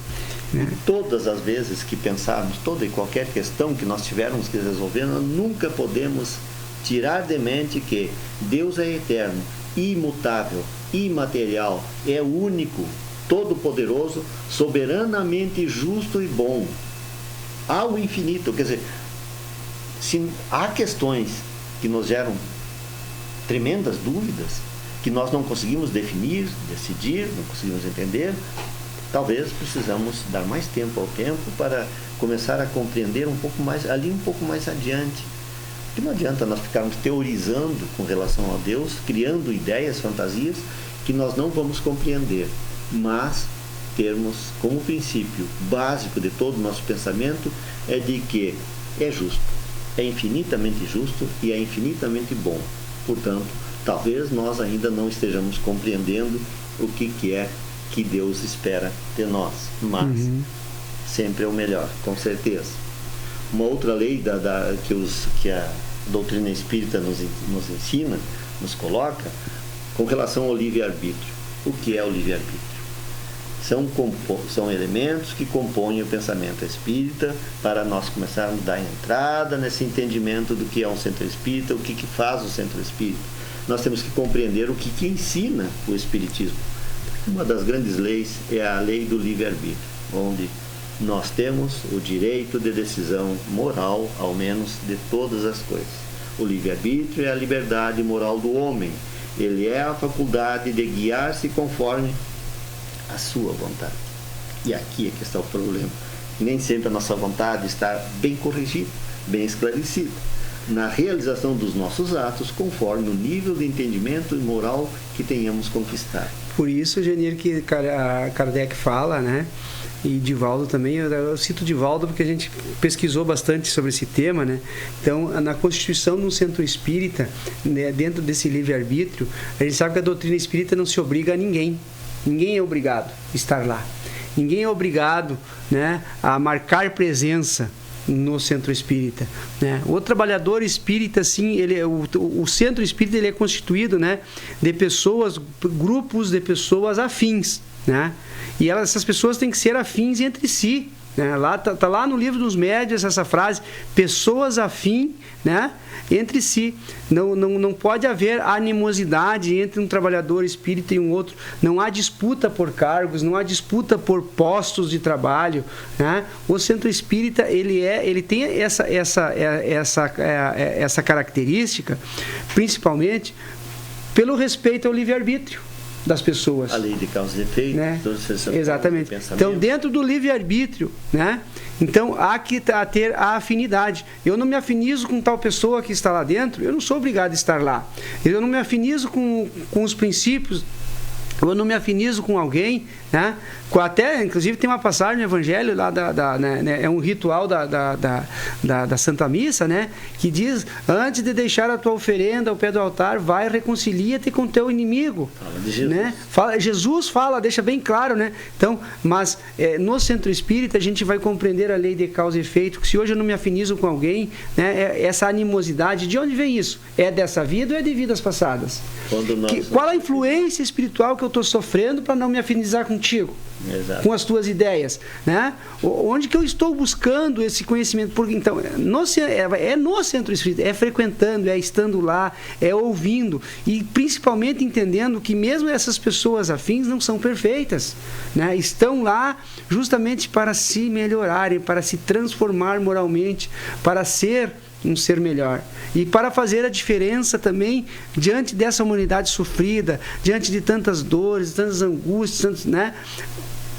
E todas as vezes que pensarmos, toda e qualquer questão que nós tivermos que resolver, nós nunca podemos tirar de mente que Deus é eterno, imutável, imaterial, é único, todo-poderoso, soberanamente justo e bom. Ao infinito, quer dizer, se há questões que nos geram tremendas dúvidas, que nós não conseguimos definir, decidir, não conseguimos entender, talvez precisamos dar mais tempo ao tempo para começar a compreender um pouco mais, ali um pouco mais adiante. Porque não adianta nós ficarmos teorizando com relação a Deus, criando ideias, fantasias, que nós não vamos compreender, mas termos como princípio básico de todo o nosso pensamento é de que é justo, é infinitamente justo e é infinitamente bom. Portanto, talvez nós ainda não estejamos compreendendo o que é que Deus espera de nós, mas sempre é o melhor, com certeza. Uma outra lei que a doutrina espírita nos ensina, nos coloca, com relação ao livre-arbítrio. O que é o livre-arbítrio? São elementos que compõem o pensamento espírita para nós começarmos a dar entrada nesse entendimento do que é um centro espírita, o que faz o centro espírita. Nós temos que compreender o que ensina o espiritismo. Uma das grandes leis é a lei do livre-arbítrio, onde nós temos o direito de decisão moral, ao menos, de todas as coisas. O livre-arbítrio é a liberdade moral do homem. Ele é a faculdade de guiar-se conforme a sua vontade. E aqui é que está o problema. Nem sempre a nossa vontade está bem corrigida, bem esclarecida, na realização dos nossos atos, conforme o nível de entendimento e moral que tenhamos conquistado. Por isso, Genir, que Kardec fala, né? E Divaldo também, eu cito Divaldo porque a gente pesquisou bastante sobre esse tema, né? Então, na constituição de um centro espírita, né, dentro desse livre-arbítrio, a gente sabe que a doutrina espírita não se obriga a ninguém. Ninguém é obrigado a estar lá. Ninguém é obrigado, né, a marcar presença no centro espírita, né? O trabalhador espírita, sim, o centro espírita ele é constituído, né, de pessoas, grupos de pessoas afins, né? E essas pessoas têm que ser afins entre si, né? Tá lá no Livro dos Médiuns essa frase, pessoas afins, né, entre si. Não pode haver animosidade entre um trabalhador espírita e um outro. Não há disputa por cargos, não há disputa por postos de trabalho, né? O centro espírita ele tem essa característica, principalmente pelo respeito ao livre-arbítrio das pessoas. A lei de causa e efeito, né? Exatamente. Então, dentro do livre-arbítrio, né? Então, há que ter a afinidade. Eu não me afinizo com tal pessoa que está lá dentro, eu não sou obrigado a estar lá. Eu não me afinizo com os princípios, eu não me afinizo com alguém, né? Até, inclusive, tem uma passagem no Evangelho lá né, é um ritual da Santa Missa, né? Que diz: antes de deixar a tua oferenda ao pé do altar, vai, reconcilia-te com teu inimigo. Fala de Jesus. Né? Jesus fala, deixa bem claro, né? Então, mas no centro espírita a gente vai compreender a lei de causa e efeito, que se hoje eu não me afinizo com alguém, né, essa animosidade, de onde vem isso? É dessa vida ou é de vidas passadas? Qual a influência espiritual que eu estou sofrendo para não me afinizar contigo? Exato. Com as tuas ideias, né? Onde que eu estou buscando esse conhecimento? Porque, então, no centro espírita, é frequentando, é estando lá, é ouvindo e principalmente entendendo que mesmo essas pessoas afins não são perfeitas, né? Estão lá justamente para se melhorarem, para se transformar moralmente, para ser um ser melhor e para fazer a diferença também diante dessa humanidade sofrida, diante de tantas dores, tantas angústias, né?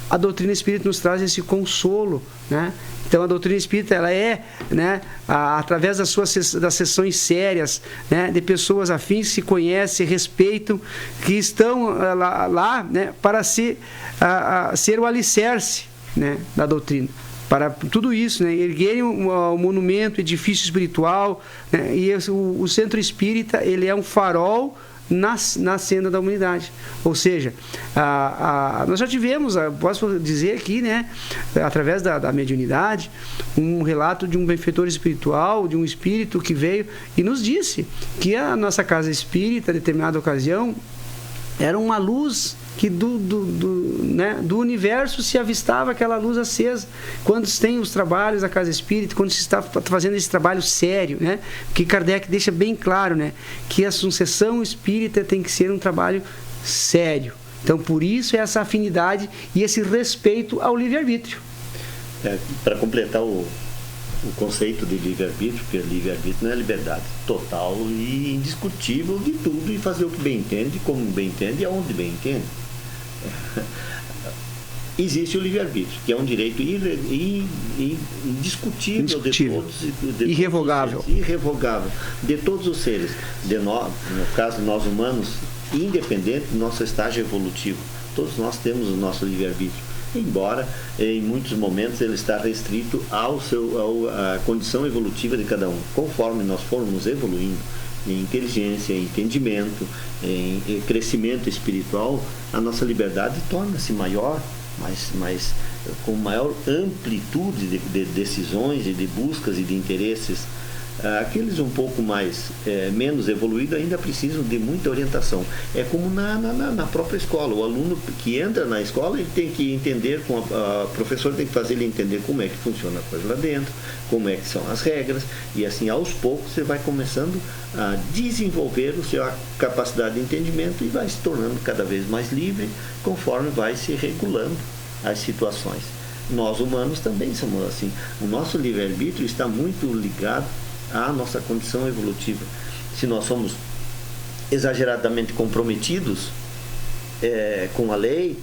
A doutrina espírita nos traz esse consolo, né? Então a doutrina espírita, ela é, né, através das sessões sérias, né, de pessoas afins que se conhecem, respeitam, que estão lá, né, para ser o alicerce, né, da doutrina. Para tudo isso, né, erguerem um monumento, edifício espiritual, né, e o centro espírita, ele é um farol na senda da humanidade. Ou seja, nós já tivemos, posso dizer aqui, né, através da mediunidade, um relato de um benfeitor espiritual, de um espírito que veio e nos disse que a nossa casa espírita, em determinada ocasião, era uma luz que do universo se avistava aquela luz acesa. Quando se tem os trabalhos da casa espírita, quando se está fazendo esse trabalho sério, né? Que Kardec deixa bem claro, né? Que a sucessão espírita tem que ser um trabalho sério. Então, por isso, essa afinidade e esse respeito ao livre-arbítrio. Para completar o conceito de livre-arbítrio, porque livre-arbítrio não é liberdade total e indiscutível de tudo e fazer o que bem entende, como bem entende e aonde bem entende. Existe o livre-arbítrio, que é um direito indiscutível de todos, irrevogável. Irrevogável de todos os seres, de nós, no caso de nós humanos, independente do nosso estágio evolutivo. Todos nós temos o nosso livre-arbítrio, embora em muitos momentos ele está restrito à condição evolutiva de cada um. Conforme nós formos evoluindo em inteligência, em entendimento, em crescimento espiritual, a nossa liberdade torna-se maior, mas com maior amplitude de decisões e de buscas e de interesses. Aqueles um pouco menos evoluídos ainda precisam de muita orientação. É como na própria escola. O aluno que entra na escola, ele tem que entender, o professor tem que fazer ele entender como é que funciona a coisa lá dentro, como é que são as regras, e assim aos poucos você vai começando a desenvolver a sua capacidade de entendimento e vai se tornando cada vez mais livre conforme vai se regulando as situações. Nós humanos também somos assim. O nosso livre-arbítrio está muito ligado à nossa condição evolutiva. Se nós somos exageradamente comprometidos com a lei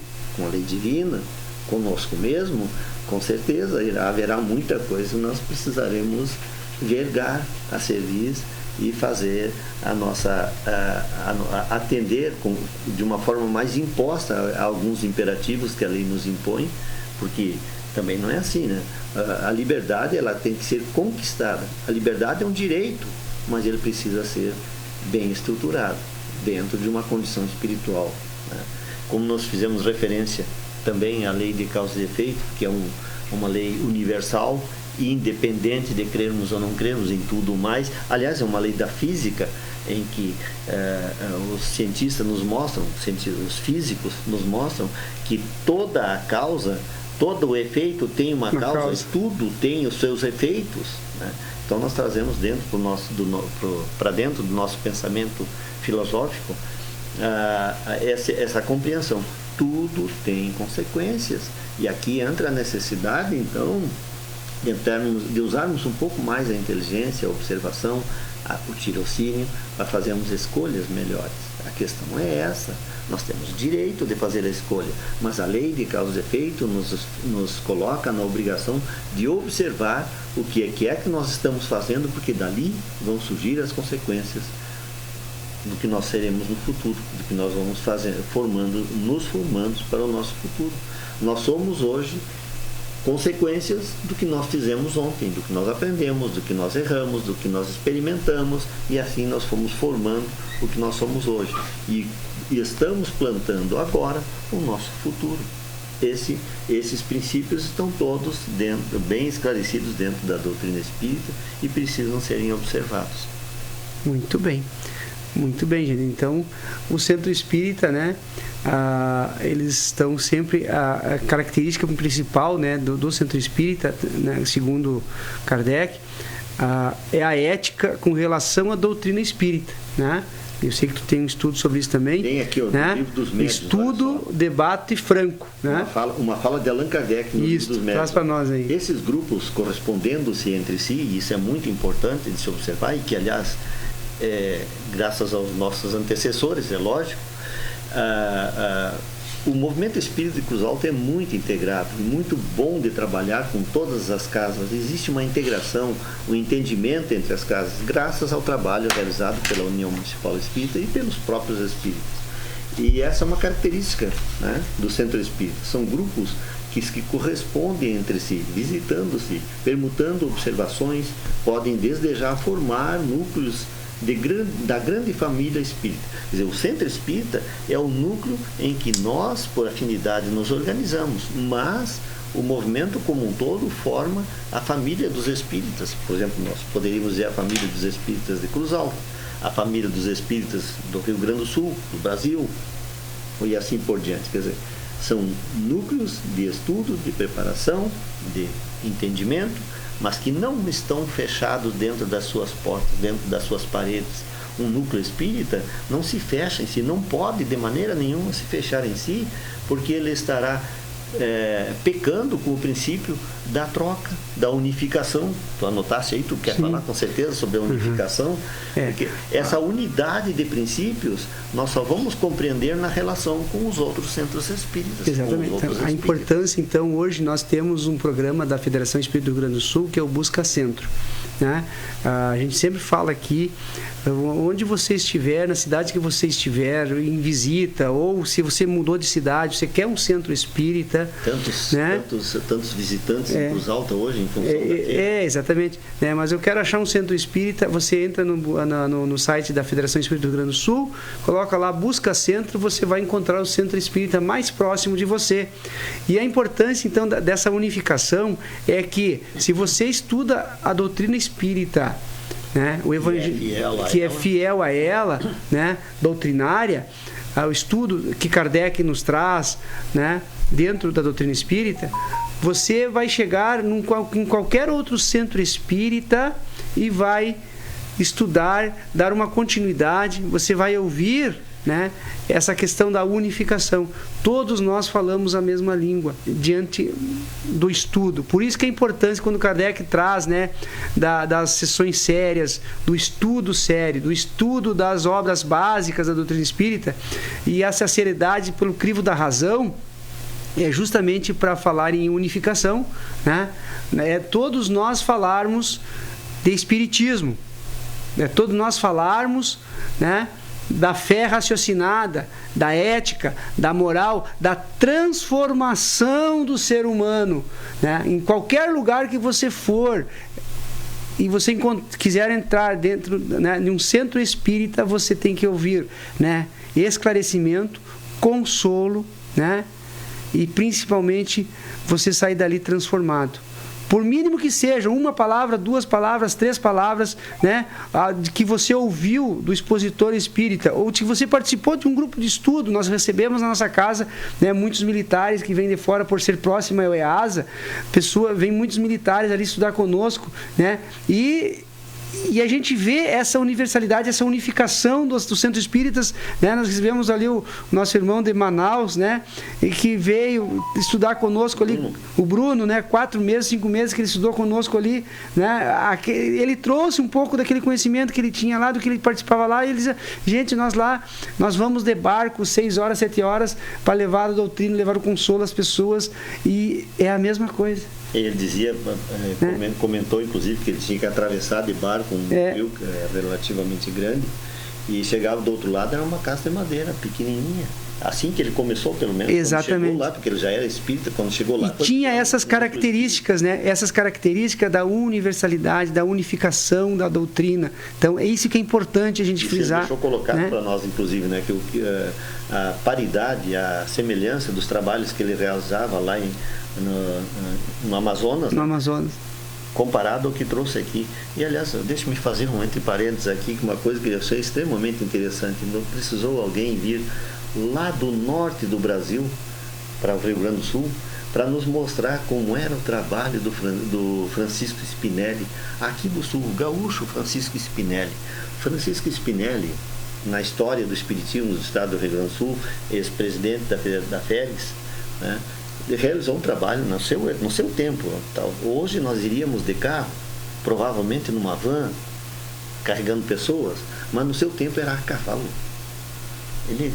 divina, conosco mesmo, com certeza haverá muita coisa que nós precisaremos vergar a serviço e fazer a nossa atender de uma forma mais imposta a alguns imperativos que a lei nos impõe, porque também não é assim, né? A liberdade, ela tem que ser conquistada. A liberdade é um direito, mas ele precisa ser bem estruturado dentro de uma condição espiritual, né? Como nós fizemos referência também à lei de causa e efeito, que é uma lei universal, independente de crermos ou não crermos em tudo mais. Aliás, é uma lei da física em que os cientistas nos mostram, os físicos nos mostram que toda a causa, todo o efeito tem uma causa. Tudo tem os seus efeitos, né? Então nós trazemos para dentro do nosso pensamento filosófico essa compreensão. Tudo tem consequências, e aqui entra a necessidade, então, de usarmos um pouco mais a inteligência, a observação, o tirocínio, para fazermos escolhas melhores. A questão é essa. Nós temos direito de fazer a escolha, mas a lei de causa e efeito nos coloca na obrigação de observar o que é que nós estamos fazendo, porque dali vão surgir as consequências do que nós seremos no futuro, do que nós vamos fazer, nos formando para o nosso futuro. Nós somos hoje consequências do que nós fizemos ontem, do que nós aprendemos, do que nós erramos, do que nós experimentamos, e assim nós fomos formando o que nós somos hoje. E estamos plantando agora o nosso futuro. Esses princípios estão todos bem esclarecidos dentro da doutrina espírita e precisam serem observados. Muito bem. Muito bem, gente. Então, o Centro Espírita, né, eles estão sempre... A característica principal, né, do Centro Espírita, né, segundo Kardec, é a ética com relação à doutrina espírita, né? Eu sei que tu tem um estudo sobre isso também. Tem aqui, né? No livro dos médios. Estudo, debate franco. Né? Uma fala de Allan Kardec no livro dos médios. Traz para nós aí. Esses grupos correspondendo-se entre si, e isso é muito importante de se observar, e que, aliás, graças aos nossos antecessores, é lógico, o movimento espírita de Cruz Alta é muito integrado, muito bom de trabalhar com todas as casas. Existe uma integração, um entendimento entre as casas, graças ao trabalho realizado pela União Municipal Espírita e pelos próprios espíritas. E essa é uma característica, né, do Centro Espírita. São grupos que correspondem entre si, visitando-se, permutando observações, podem desde já formar núcleos da grande família espírita. Quer dizer, o Centro Espírita é o núcleo em que nós, por afinidade, nos organizamos, mas o movimento como um todo forma a família dos espíritas. Por exemplo, nós poderíamos dizer a família dos espíritas de Cruz Alta, a família dos espíritas do Rio Grande do Sul, do Brasil, e assim por diante. Quer dizer, são núcleos de estudo, de preparação, de entendimento, mas que não estão fechados dentro das suas portas, dentro das suas paredes. Um núcleo espírita não se fecha em si, não pode de maneira nenhuma se fechar em si, porque ele estará pecando com o princípio da troca, da unificação. Tu anotaste aí, tu quer falar com certeza sobre a unificação? Porque essa unidade de princípios nós só vamos compreender na relação com os outros centros espíritas. Exatamente. A importância, então, hoje nós temos um programa da Federação Espírita do Rio Grande do Sul, que é o Busca Centro. Né? A gente sempre fala aqui, onde você estiver, na cidade que você estiver, em visita, ou se você mudou de cidade, você quer um centro espírita. Tantos visitantes em Cruz Alta hoje, em função daquilo. Exatamente. Mas eu quero achar um centro espírita, você entra no site da Federação Espírita do Rio Grande do Sul, coloca lá, busca centro, você vai encontrar o centro espírita mais próximo de você. E a importância, então, dessa unificação é que, se você estuda a doutrina espírita, né, o evangelho que é fiel a ela, né, doutrinária, ao estudo que Kardec nos traz, né, dentro da doutrina espírita, você vai chegar em qualquer outro centro espírita e vai estudar, dar uma continuidade, você vai ouvir, né, essa questão da unificação. Todos nós falamos a mesma língua diante do estudo. Por isso que é importante quando Kardec traz, né, das sessões sérias, do estudo sério, do estudo das obras básicas da doutrina espírita, e essa seriedade pelo crivo da razão é justamente para falar em unificação, né? Todos nós falarmos de espiritismo, todos nós falarmos, né, da fé raciocinada, da ética, da moral, da transformação do ser humano, né? Em qualquer lugar que você for e você quiser entrar dentro, né, de um centro espírita, você tem que ouvir, né, esclarecimento, consolo, né, e principalmente você sair dali transformado. Por mínimo que seja, uma palavra, 2 palavras, 3 palavras, né, que você ouviu do expositor espírita, ou que você participou de um grupo de estudo. Nós recebemos na nossa casa, né, muitos militares que vêm de fora por ser próxima ao EASA, vem muitos militares ali estudar conosco, né, e a gente vê essa universalidade, essa unificação dos centros espíritas, né? Nós recebemos ali o nosso irmão de Manaus, né, e que veio estudar conosco ali, o Bruno, né, 4 meses, 5 meses que ele estudou conosco ali, né? Ele trouxe um pouco daquele conhecimento que ele tinha lá, do que ele participava lá, e ele dizia, gente, nós vamos de barco 6 horas, 7 horas para levar a doutrina, levar o consolo às pessoas, e é a mesma coisa. Ele dizia, comentou inclusive que ele tinha que atravessar de barco um rio relativamente grande, e chegava do outro lado, era uma casa de madeira pequenininha. Assim que ele começou, pelo menos. Exatamente. Quando chegou lá, porque ele já era espírita quando chegou lá. E tinha essas características, né? Essas características da universalidade, da unificação da doutrina. Então, é isso que é importante a gente frisar. Deixou colocado, né, para nós, inclusive, né, que a paridade, a semelhança dos trabalhos que ele realizava lá no Amazonas. No Amazonas. comparado ao que trouxe aqui. E, aliás, deixe-me fazer um entre parênteses aqui, uma coisa que eu achei extremamente interessante. Não precisou alguém vir lá do norte do Brasil para o Rio Grande do Sul para nos mostrar como era o trabalho do Francisco Spinelli aqui do Sul, o gaúcho Francisco Spinelli. Francisco Spinelli, na história do espiritismo do estado do Rio Grande do Sul, ex-presidente da FERES, né, realizou um trabalho no seu tempo. Hoje nós iríamos de carro, provavelmente numa van, carregando pessoas, mas no seu tempo era a cavalo. Ele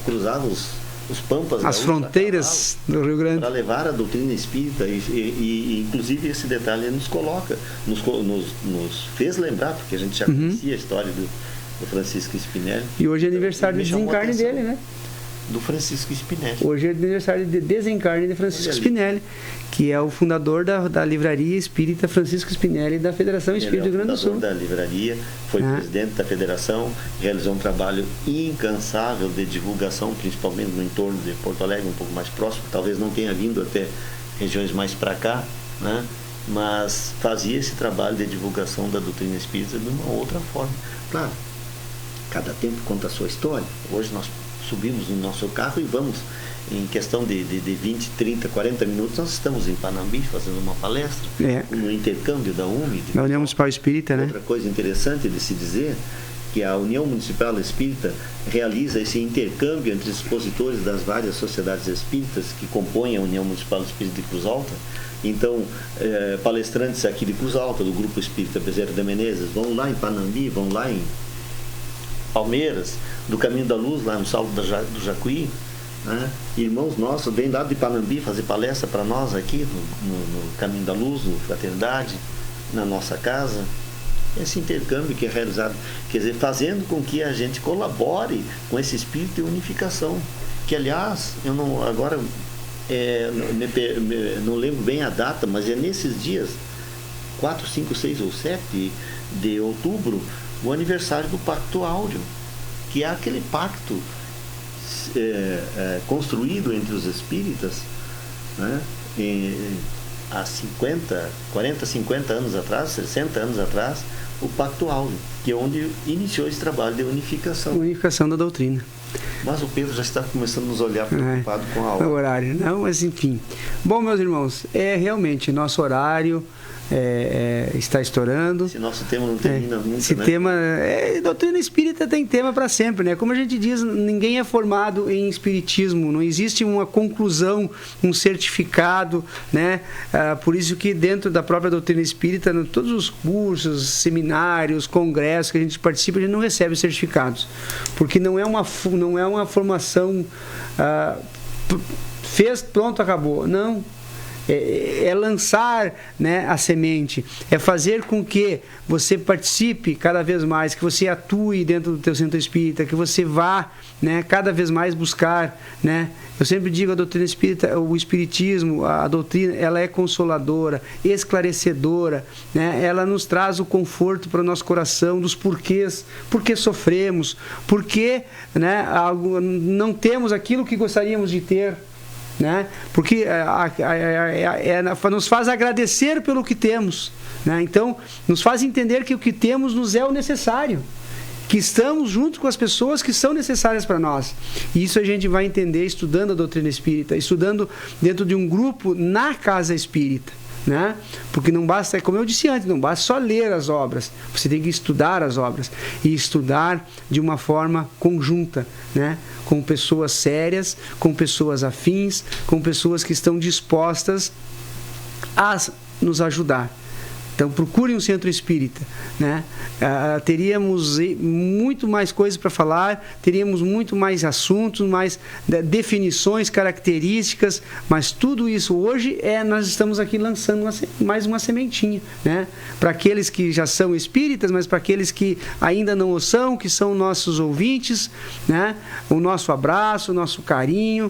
cruzava os pampas, as fronteiras do Rio Grande, para levar a doutrina espírita e inclusive esse detalhe ele nos coloca, nos fez lembrar, porque a gente já conhecia a história do Francisco Spinelli. E hoje é aniversário de desencarne dele, né? Do Francisco Spinelli. Hoje é aniversário de desencarne de Francisco Spinelli, que é o fundador da Livraria Espírita Francisco Spinelli da Federação Espírita do Rio Grande do Sul. Da livraria, foi presidente da federação, realizou um trabalho incansável de divulgação, principalmente no entorno de Porto Alegre, um pouco mais próximo, talvez não tenha vindo até regiões mais para cá, né? Mas fazia esse trabalho de divulgação da doutrina espírita de uma outra forma. Claro, cada tempo conta a sua história. Hoje nós subimos no nosso carro e vamos, em questão de 20, 30, 40 minutos, nós estamos em Panambi fazendo uma palestra, no intercâmbio da UME. Da União Municipal Espírita, né? Outra coisa interessante de se dizer, que a União Municipal Espírita realiza esse intercâmbio entre expositores das várias sociedades espíritas que compõem a União Municipal Espírita de Cruz Alta. Então, palestrantes aqui de Cruz Alta, do Grupo Espírita Bezerra de Menezes, vão lá em Panambi, vão lá em Palmeiras, do Caminho da Luz, lá no Salto do Jacuí, né? Irmãos nossos vêm lá de Panambi fazer palestra para nós aqui no Caminho da Luz, no Fraternidade, na nossa casa. Esse intercâmbio que é realizado, quer dizer, fazendo com que a gente colabore com esse espírito de unificação, que aliás, eu não agora não lembro bem a data, mas é nesses dias 4, 5, 6 ou 7 de outubro, o aniversário do Pacto Áureo, que é aquele pacto construído entre os espíritas, né, há 40, 50 anos atrás, 60 anos atrás, o Pacto Áureo, que é onde iniciou esse trabalho de unificação. Unificação da doutrina. Mas o Pedro já está começando a nos olhar preocupado com a hora. O horário, não, mas enfim. Bom, meus irmãos, realmente nosso horário está estourando. Esse nosso tema não termina nunca, esse tema, doutrina espírita tem tema para sempre, né? Como a gente diz, ninguém é formado em espiritismo, não existe uma conclusão, um certificado, né? Por isso que dentro da própria doutrina espírita, todos os cursos, seminários, congressos que a gente participa, a gente não recebe certificados, porque não é uma formação fez, pronto, acabou. Não. É lançar, né, a semente, é fazer com que você participe cada vez mais, que você atue dentro do teu centro espírita, que você vá, né, cada vez mais buscar, né? Eu sempre digo, a doutrina espírita, o espiritismo, a doutrina, ela é consoladora, esclarecedora, né? Ela nos traz o conforto para o nosso coração dos porquês, porque sofremos, porque, né, não temos aquilo que gostaríamos de ter, né? Porque nos faz agradecer pelo que temos, né? Então nos faz entender que o que temos nos é o necessário, que estamos junto com as pessoas que são necessárias para nós. E isso a gente vai entender estudando a doutrina espírita, estudando dentro de um grupo na casa espírita, né? Porque não basta, como eu disse antes, não basta só ler as obras, você tem que estudar as obras e estudar de uma forma conjunta, né? Com pessoas sérias, com pessoas afins, com pessoas que estão dispostas a nos ajudar. Então procurem um centro espírita, né? Teríamos muito mais coisas para falar, teríamos muito mais assuntos, mais definições, características, mas tudo isso hoje nós estamos aqui lançando mais uma sementinha, né? Para aqueles que já são espíritas, mas para aqueles que ainda não o são, que são nossos ouvintes, né? O nosso abraço, o nosso carinho,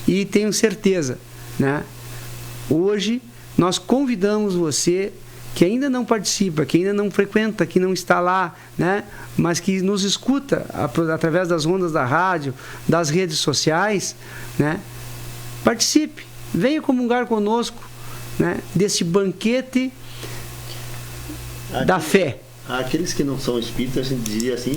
e tenho certeza, né? Hoje nós convidamos você que ainda não participa, que ainda não frequenta, que não está lá, né? Mas que nos escuta através das ondas da rádio, das redes sociais, né? Participe, venha comungar conosco, né? Desse banquete da fé. Aqueles que não são espíritas, a gente diria assim,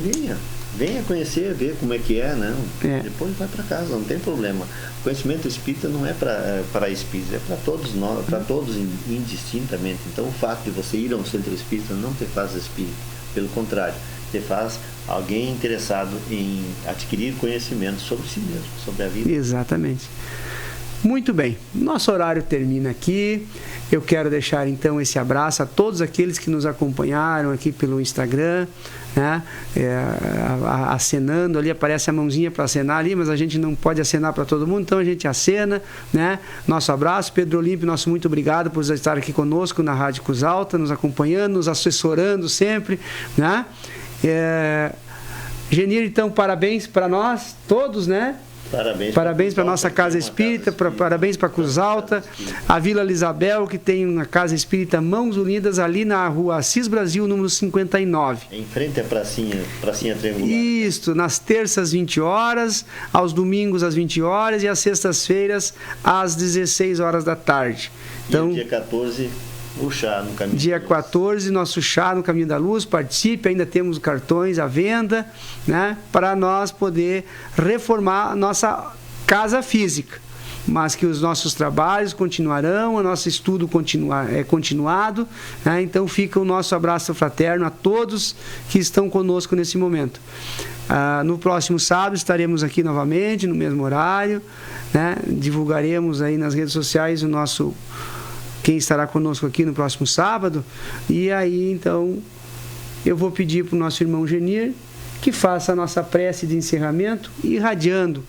venha conhecer, ver como é que é, né? Depois vai para casa, não tem problema. O conhecimento espírita não é para espíritas, é para todos nós, para todos indistintamente. Então, o fato de você ir a um centro espírita não te faz espírita, pelo contrário, te faz alguém interessado em adquirir conhecimento sobre si mesmo, sobre a vida. Exatamente. Muito bem, nosso horário termina aqui. Eu quero deixar então esse abraço a todos aqueles que nos acompanharam aqui pelo Instagram, né? Acenando ali, aparece a mãozinha para acenar ali, mas a gente não pode acenar para todo mundo, então a gente acena, né? Nosso abraço, Pedro Olímpio, nosso muito obrigado por estar aqui conosco na Rádio Cruz Alta, nos acompanhando, nos assessorando sempre, né? Genir, então, parabéns para nós todos, né? Parabéns para a nossa Casa Espírita, parabéns para a Cruz Alta, a Vila Lisabel, que tem uma Casa Espírita Mãos Unidas ali na rua Assis Brasil, número 59. Em frente à pracinha triangular. Isso, nas terças 20 horas, aos domingos às 20 horas e às sextas-feiras às 16 horas da tarde. Então, dia 14... o chá no Caminho dia da Luz. 14, nosso chá no Caminho da Luz, participe, ainda temos cartões à venda, né, para nós poder reformar a nossa casa física, mas que os nossos trabalhos continuarão, o nosso estudo continuado, né, então fica o nosso abraço fraterno a todos que estão conosco nesse momento. No próximo sábado estaremos aqui novamente, no mesmo horário, né, divulgaremos aí nas redes sociais quem estará conosco aqui no próximo sábado, e aí então eu vou pedir para o nosso irmão Genir que faça a nossa prece de encerramento, irradiando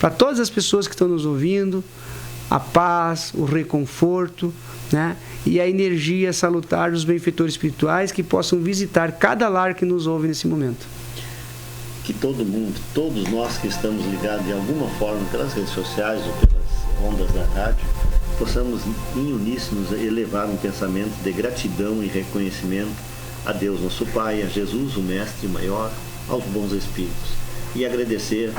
para todas as pessoas que estão nos ouvindo a paz, o reconforto, né? E a energia salutar dos benfeitores espirituais que possam visitar cada lar que nos ouve nesse momento. Que todo mundo, todos nós que estamos ligados de alguma forma pelas redes sociais ou pelas ondas da rádio, possamos em uníssono elevar um pensamento de gratidão e reconhecimento a Deus nosso Pai, a Jesus, o Mestre maior, aos bons Espíritos. E agradecer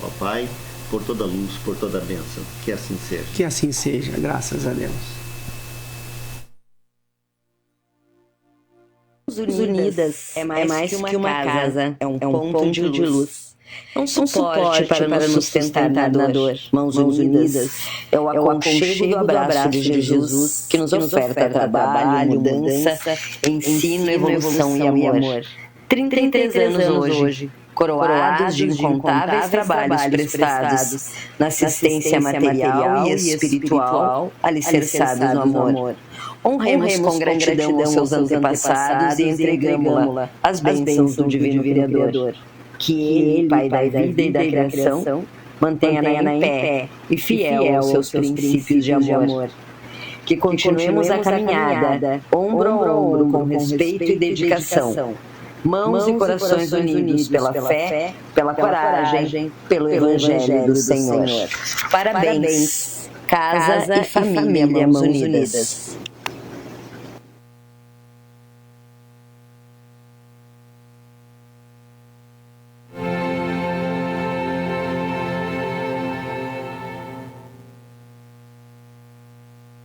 ao Pai por toda a luz, por toda a bênção. Que assim seja. Que assim seja, graças a Deus. Unidas é mais que uma casa, é um ponto de luz. É um suporte para nos sustentar na dor. Mãos Unidas é o aconchego do abraço de Jesus que nos oferta trabalho, mudança, ensino, evolução e amor. 33 anos hoje, coroados de incontáveis trabalhos prestados na assistência material e espiritual, alicerçados no amor. Honremos com gratidão os seus antepassados e entregamos-la às bênçãos do Divino Criador. Que Ele, Pai da vida e da criação, mantenha-na em pé e fiel aos seus princípios de amor. Que continuemos a caminhada, ombro a ombro, com respeito e dedicação. Mãos e corações unidos pela fé, pela coragem, pelo Evangelho do Senhor. Parabéns, casa e família Mãos Unidas.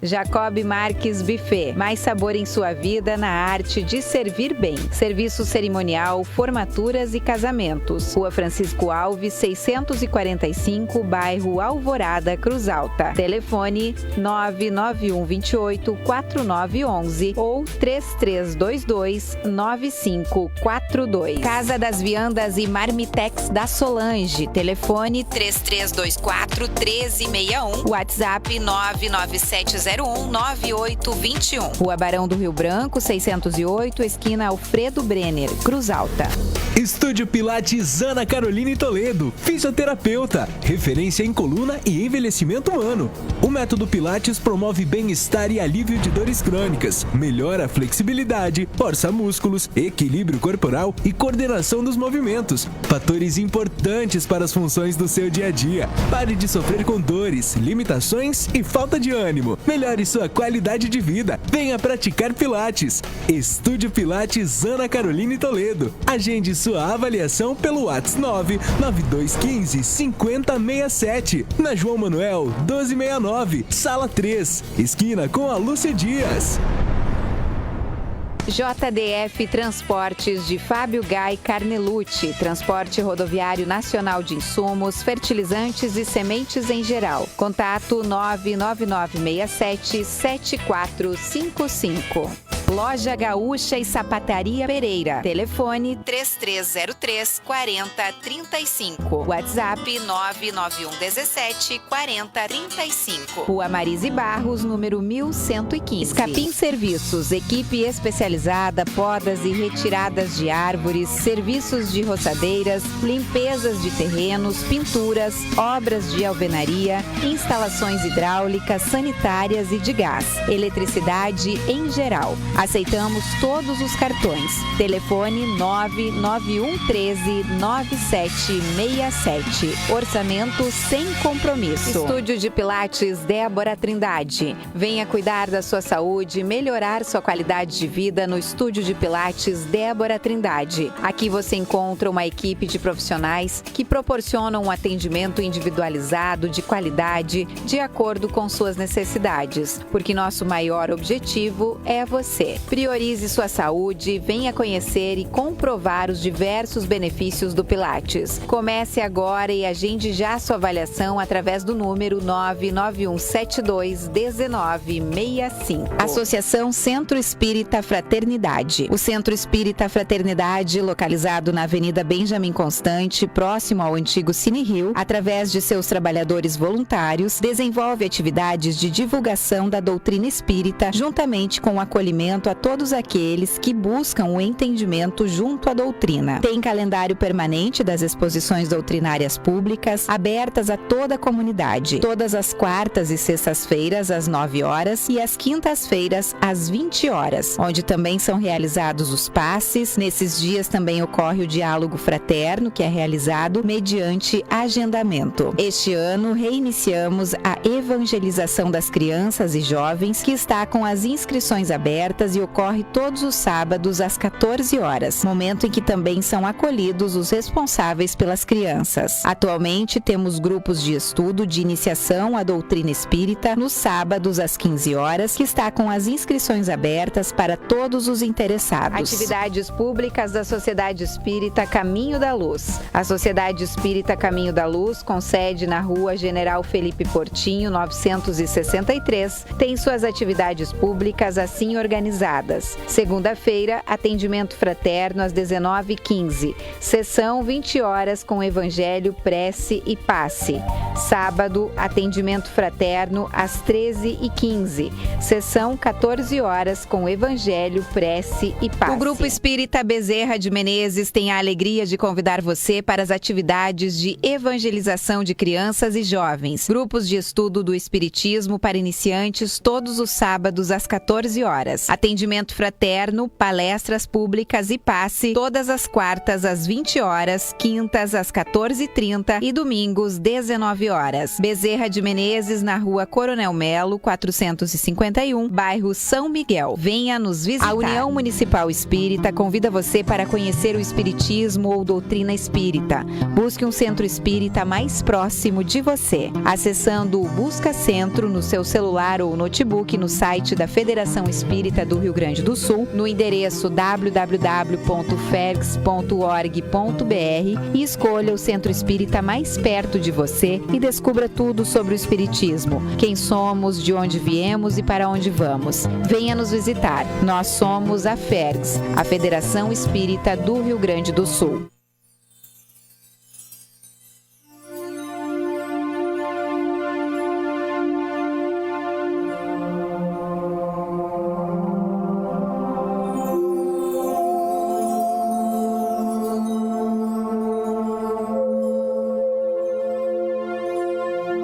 Jacob Marques Buffet, mais sabor em sua vida na arte de servir bem. Serviço cerimonial, formaturas e casamentos. Rua Francisco Alves, 645, bairro Alvorada, Cruz Alta. Telefone 99128-4911 ou 3322-9542. Casa das Viandas e Marmitex da Solange. Telefone 3324-1361. WhatsApp 997019821. Rua Barão do Rio Branco, 608, esquina Alfredo Brenner, Cruz Alta. Estúdio Pilates Ana Caroline Toledo, fisioterapeuta, referência em coluna e envelhecimento humano. O método Pilates promove bem-estar e alívio de dores crônicas, melhora a flexibilidade, força músculos, equilíbrio corporal e coordenação dos movimentos, fatores importantes para as funções do seu dia a dia. Pare de sofrer com dores, limitações e falta de ânimo. Melhore sua qualidade de vida. Venha praticar Pilates. Estúdio Pilates Ana Caroline Toledo. Agende sua avaliação pelo WhatsApp 99215-5067. Na João Manuel 1269, Sala 3, esquina com a Lúcia Dias. JDF Transportes de Fábio Gai Carnelucci, transporte rodoviário nacional de insumos, fertilizantes e sementes em geral. Contato 99967-7455. Loja Gaúcha e Sapataria Pereira. Telefone 3303-4035. WhatsApp 99117-4035. Rua Marise Barros, número 1115. Escapim Serviços. Equipe especializada, podas e retiradas de árvores, serviços de roçadeiras, limpezas de terrenos, pinturas, obras de alvenaria, instalações hidráulicas, sanitárias e de gás. Eletricidade em geral. Aceitamos todos os cartões. Telefone 99113-9767. Orçamento sem compromisso. Estúdio de Pilates Débora Trindade. Venha cuidar da sua saúde e melhorar sua qualidade de vida no Estúdio de Pilates Débora Trindade. Aqui você encontra uma equipe de profissionais que proporcionam um atendimento individualizado, de qualidade, de acordo com suas necessidades. Porque nosso maior objetivo é você. Priorize sua saúde, venha conhecer e comprovar os diversos benefícios do Pilates. Comece agora e agende já sua avaliação através do número 99172-1965. Associação Centro Espírita Fraternidade. O Centro Espírita Fraternidade, localizado na Avenida Benjamin Constante, próximo ao antigo Cine Rio, através de seus trabalhadores voluntários, desenvolve atividades de divulgação da doutrina espírita, juntamente com o acolhimento a todos aqueles que buscam o entendimento junto à doutrina. Tem calendário permanente das exposições doutrinárias públicas, abertas a toda a comunidade, todas as quartas e sextas-feiras às 9 horas e às quintas-feiras às 20 horas, onde também são realizados os passes. Nesses dias também ocorre o diálogo fraterno, que é realizado mediante agendamento. Este ano reiniciamos a evangelização das crianças e jovens, que está com as inscrições abertas e ocorre todos os sábados às 14 horas, momento em que também são acolhidos os responsáveis pelas crianças. Atualmente temos grupos de estudo de iniciação à doutrina espírita nos sábados às 15 horas, que está com as inscrições abertas para todos os interessados. Atividades públicas da Sociedade Espírita Caminho da Luz. A Sociedade Espírita Caminho da Luz, com sede na Rua General Felipe Portinho, 963, tem suas atividades públicas assim organizadas. Segunda-feira, atendimento fraterno às 19h15. Sessão 20 horas com Evangelho, prece e passe. Sábado, atendimento fraterno às 13h15. Sessão 14 horas com Evangelho, prece e passe. O Grupo Espírita Bezerra de Menezes tem a alegria de convidar você para as atividades de evangelização de crianças e jovens. Grupos de estudo do Espiritismo para iniciantes todos os sábados às 14 horas. Atendimento fraterno, palestras públicas e passe todas as quartas às 20 horas, quintas às 14h30 e domingos 19 horas. Bezerra de Menezes, na Rua Coronel Melo, 451, bairro São Miguel. Venha nos visitar. A União Municipal Espírita convida você para conhecer o Espiritismo ou doutrina espírita. Busque um centro espírita mais próximo de você. Acessando o Busca Centro no seu celular ou notebook no site da Federação Espírita do Rio Grande do Sul, no endereço www.fergs.org.br e escolha o centro espírita mais perto de você e descubra tudo sobre o Espiritismo, quem somos, de onde viemos e para onde vamos. Venha nos visitar. Nós somos a FERGS, a Federação Espírita do Rio Grande do Sul.